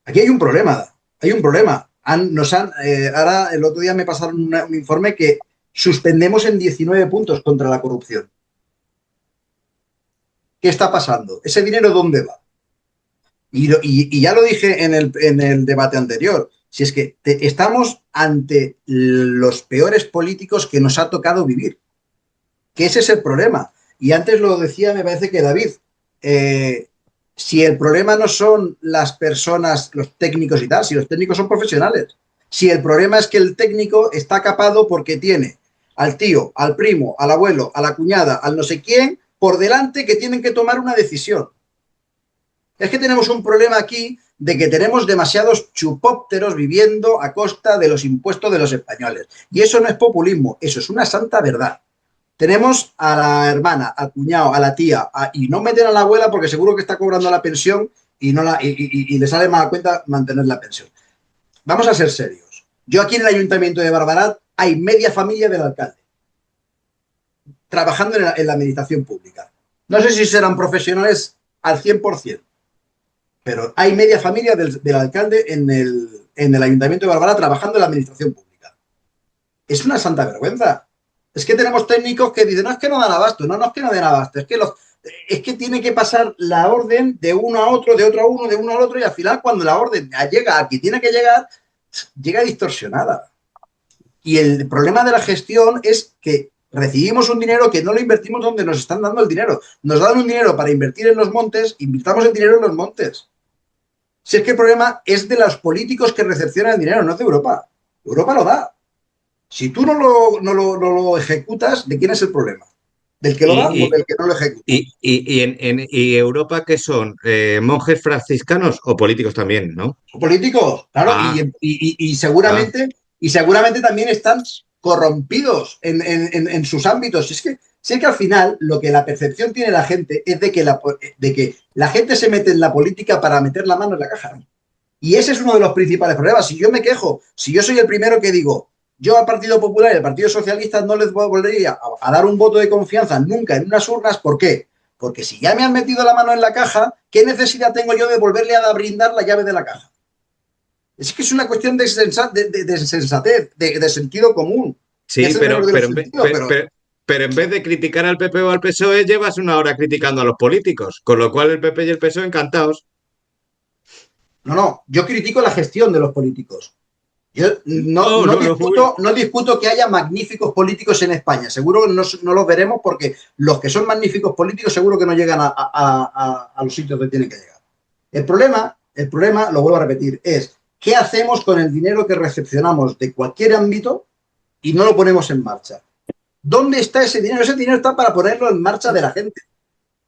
Aquí hay un problema. Hay un problema. Ahora, el otro día me pasaron un informe que suspendemos en 19 puntos contra la corrupción. ¿Qué está pasando? ¿Ese dinero dónde va? Y ya lo dije en el debate anterior. Si es que estamos ante los peores políticos que nos ha tocado vivir. Que ese es el problema. Y antes lo decía, me parece que David, si el problema no son las personas, los técnicos y tal, si los técnicos son profesionales, si el problema es que el técnico está capado porque tiene al tío, al primo, al abuelo, a la cuñada, al no sé quién, por delante que tienen que tomar una decisión. Es que tenemos un problema aquí de que tenemos demasiados chupópteros viviendo a costa de los impuestos de los españoles. Y eso no es populismo, eso es una santa verdad. Tenemos a la hermana, al cuñado, a la tía, y no meten a la abuela porque seguro que está cobrando la pensión y le sale más a cuenta mantener la pensión. Vamos a ser serios. Yo aquí en el Ayuntamiento de Barbarat hay media familia del alcalde trabajando en la administración pública. No sé si serán profesionales al 100%, pero hay media familia del alcalde en el Ayuntamiento de Barbarat trabajando en la administración pública. Es una santa vergüenza. Es que tenemos técnicos que dicen, no es que no dan abasto, no es que no den abasto, es que tiene que pasar la orden de uno a otro, de otro a uno, de uno al otro, y al final cuando la orden llega a quien tiene que llegar, llega distorsionada. Y el problema de la gestión es que recibimos un dinero que no lo invertimos donde nos están dando el dinero. Nos dan un dinero para invertir en los montes, invirtamos el dinero en los montes. Si es que el problema es de los políticos que recepcionan el dinero, no es de Europa. Europa lo da. Si tú no lo ejecutas, ¿de quién es el problema? ¿Del que lo da o Y, del que no lo ejecuta? y Europa, ¿qué son? ¿Monjes franciscanos o políticos también, no? Son políticos, claro, y, Ah, y- y ah, seguramente también están corrompidos en sus ámbitos. Si es que al final lo que la percepción tiene la gente es de que la gente se mete en la política para meter la mano en la caja. Y ese es uno de los principales problemas. Si yo me quejo, si yo soy el primero que digo, yo al Partido Popular y al Partido Socialista no les volvería a dar un voto de confianza nunca en unas urnas. ¿Por qué? Porque si ya me han metido la mano en la caja, ¿qué necesidad tengo yo de volverle a brindar la llave de la caja? Es que es una cuestión de sensatez, de sentido común. Que Sí, es el menor de los sentidos, pero pero en vez de criticar al PP o al PSOE, llevas una hora criticando a los políticos, con lo cual el PP y el PSOE encantados. no, yo critico la gestión de los políticos. Yo No, no, no. no discuto que haya magníficos políticos en España. Seguro que no los veremos porque los que son magníficos políticos seguro que no llegan a los sitios donde tienen que llegar. El problema, lo vuelvo a repetir, es qué hacemos con el dinero que recepcionamos de cualquier ámbito y no lo ponemos en marcha. ¿Dónde está ese dinero? Ese dinero está para ponerlo en marcha de la gente.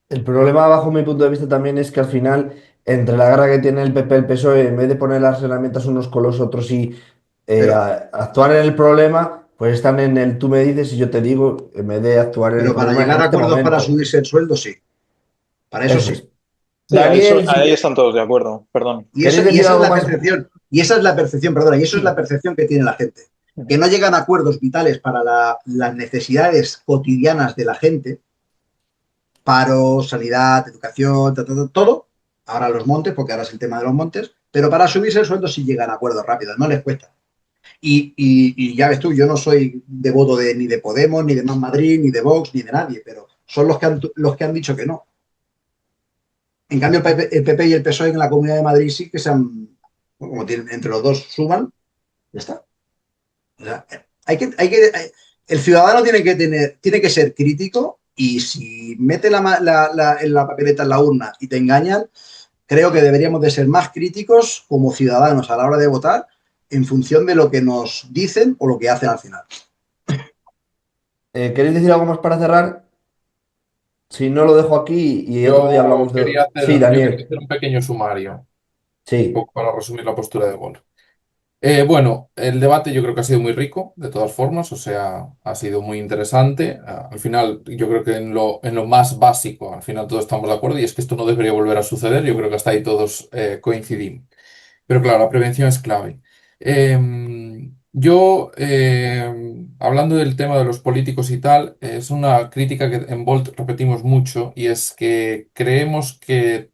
El problema, bajo mi punto de vista, también es que al final, entre la guerra que tiene el PP y el PSOE, en vez de poner las herramientas unos con los otros y Pero, actuar en el problema, pues están en el tú me dices y yo te digo, en vez de actuar en el pero para problema en llegar a este acuerdos para momento. subirse el sueldo, sí. Para eso Eso sí. es. Sí, Daniel, ahí están todos de acuerdo, perdón. ¿queréis Y decir esa es algo la más? percepción. Y esa es la percepción, perdona, y eso es la percepción que tiene la gente. Que no llegan a acuerdos vitales para las necesidades cotidianas de la gente, paro, sanidad, educación, todo. Ahora los montes, porque ahora es el tema de los montes, pero para subirse el sueldo sí llegan a acuerdos rápidos, no les cuesta. Y ya ves tú, yo no soy devoto ni de Podemos, ni de Más Madrid, ni de Vox, ni de nadie, pero son los que han dicho que no. En cambio, el PP y el PSOE en la Comunidad de Madrid sí que se han, como tienen, entre los dos suman, ya está. O sea, el ciudadano tiene que ser crítico y si mete en la papeleta en la urna y te engañan, creo que deberíamos de ser más críticos como ciudadanos a la hora de votar en función de lo que nos dicen o lo que hacen al final. ¿Queréis decir algo más para cerrar? Si no, lo dejo aquí y otro día Yo hablamos de... quería hacer, Sí, yo quería Daniel. hacer un pequeño sumario, un Sí. poco para resumir la postura de Gol. Bueno, el debate yo creo que ha sido muy rico, de todas formas, o sea, ha sido muy interesante. Al final, yo creo que en lo más básico, al final todos estamos de acuerdo y es que esto no debería volver a suceder. Yo creo que hasta ahí todos coincidimos. Pero claro, la prevención es clave. Hablando del tema de los políticos y tal, es una crítica que en Volt repetimos mucho y es que creemos que,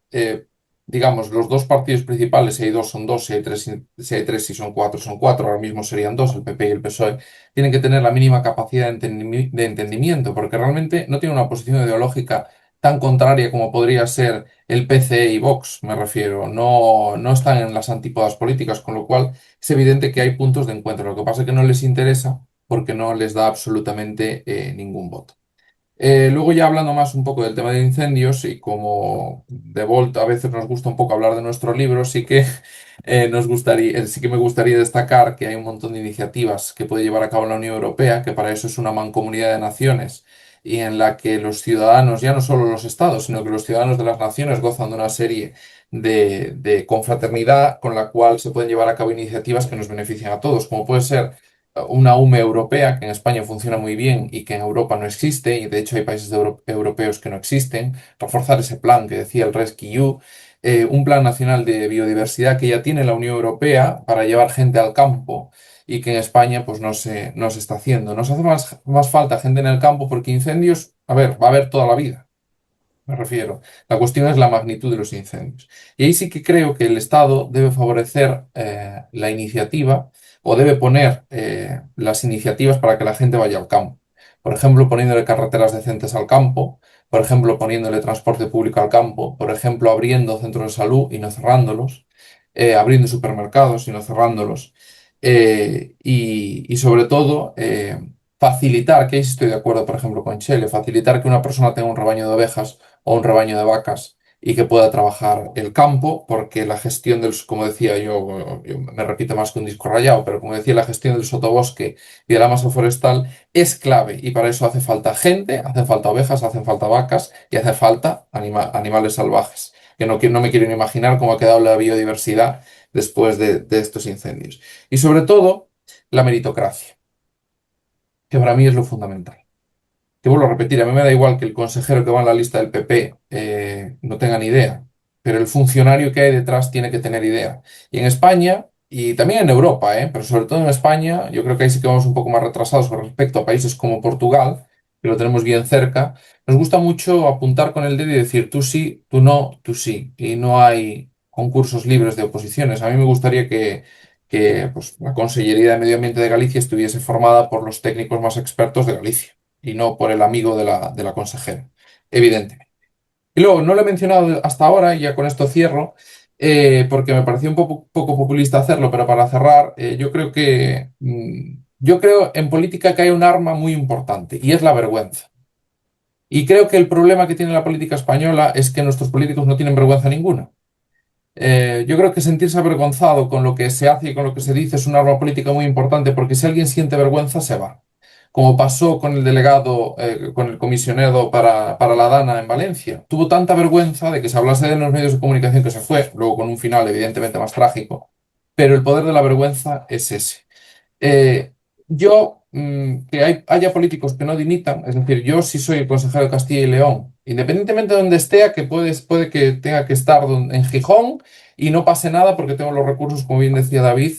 digamos, los dos partidos principales, si hay dos son dos, si hay tres, si son cuatro, ahora mismo serían dos, el PP y el PSOE, tienen que tener la mínima capacidad de de entendimiento, porque realmente no tienen una posición ideológica tan contraria como podría ser el PCE y Vox, me refiero, no están en las antípodas políticas, con lo cual es evidente que hay puntos de encuentro. Lo que pasa es que no les interesa porque no les da absolutamente ningún voto. Luego ya hablando más un poco del tema de incendios y como de Volt a veces nos gusta un poco hablar de nuestro libro, sí que sí que me gustaría destacar que hay un montón de iniciativas que puede llevar a cabo la Unión Europea, que para eso es una mancomunidad de naciones y en la que los ciudadanos, ya no solo los estados, sino que los ciudadanos de las naciones gozan de una serie de confraternidad con la cual se pueden llevar a cabo iniciativas que nos benefician a todos, como puede ser una UME europea que en España funciona muy bien y que en Europa no existe, y de hecho hay países europeos que no existen, reforzar ese plan que decía el RescEU, un plan nacional de biodiversidad que ya tiene la Unión Europea para llevar gente al campo y que en España pues no se está haciendo. Nos hace más falta gente en el campo porque incendios, a ver, va a haber toda la vida. Me refiero. La cuestión es la magnitud de los incendios. Y ahí sí que creo que el Estado debe favorecer la iniciativa o debe poner las iniciativas para que la gente vaya al campo. Por ejemplo, poniéndole carreteras decentes al campo, por ejemplo, poniéndole transporte público al campo, por ejemplo, abriendo centros de salud y no cerrándolos, abriendo supermercados y no cerrándolos. Y sobre todo, facilitar, que ahí sí estoy de acuerdo, por ejemplo, con Chile, facilitar que una persona tenga un rebaño de ovejas o un rebaño de vacas y que pueda trabajar el campo, porque la gestión como decía yo me repito más que un disco rayado, pero como decía, la gestión del sotobosque y de la masa forestal es clave y para eso hace falta gente, hace falta ovejas, hacen falta vacas y hace falta animales salvajes, no me quiero ni imaginar cómo ha quedado la biodiversidad después de estos incendios. Y sobre todo, la meritocracia, que para mí es lo fundamental. Te vuelvo a repetir, a mí me da igual que el consejero que va en la lista del PP no tenga ni idea, pero el funcionario que hay detrás tiene que tener idea. Y en España y también en Europa, pero sobre todo en España, yo creo que ahí sí que vamos un poco más retrasados con respecto a países como Portugal, que lo tenemos bien cerca. Nos gusta mucho apuntar con el dedo y decir tú sí, tú no, tú sí. Y no hay concursos libres de oposiciones. A mí me gustaría que pues, la Consellería de Medio Ambiente de Galicia estuviese formada por los técnicos más expertos de Galicia y no por el amigo de la consejera, evidentemente. Y luego, no lo he mencionado hasta ahora, y ya con esto cierro, porque me pareció un poco populista hacerlo, pero para cerrar, yo creo en política que hay un arma muy importante, y es la vergüenza. Y creo que el problema que tiene la política española es que nuestros políticos no tienen vergüenza ninguna. Yo creo que sentirse avergonzado con lo que se hace y con lo que se dice es un arma política muy importante, porque si alguien siente vergüenza, se va. Como pasó con el delegado, con el comisionado para la Dana en Valencia. Tuvo tanta vergüenza de que se hablase de él en los medios de comunicación que se fue, luego con un final evidentemente más trágico. Pero el poder de la vergüenza es ese. Que haya políticos que no dimitan, es decir, yo sí soy el consejero de Castilla y León, independientemente de donde esté, que puede que tenga que estar en Gijón y no pase nada porque tengo los recursos, como bien decía David,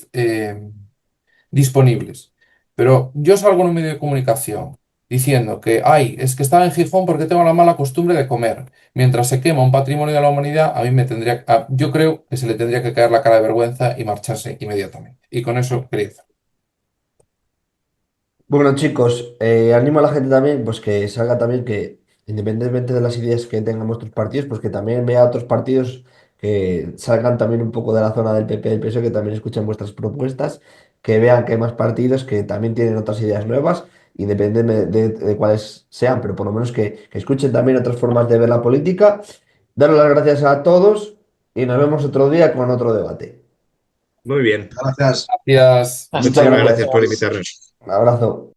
disponibles. Pero yo salgo en un medio de comunicación diciendo que, ay, es que estaba en Gijón porque tengo la mala costumbre de comer. Mientras se quema un patrimonio de la humanidad, yo creo que se le tendría que caer la cara de vergüenza y marcharse inmediatamente. Y con eso quería. Bueno, chicos, animo a la gente también, pues que salga también que, independientemente de las ideas que tengan nuestros partidos, pues que también vea otros partidos que salgan también un poco de la zona del PP y del PSOE, que también escuchen vuestras propuestas, que vean que hay más partidos que también tienen otras ideas nuevas, independientemente de cuáles sean, pero por lo menos que escuchen también otras formas de ver la política. Daros las gracias a todos y nos vemos otro día con otro debate. Muy bien. Gracias. Gracias. Muchas Muchísimas gracias gracias. por invitarnos. Un abrazo.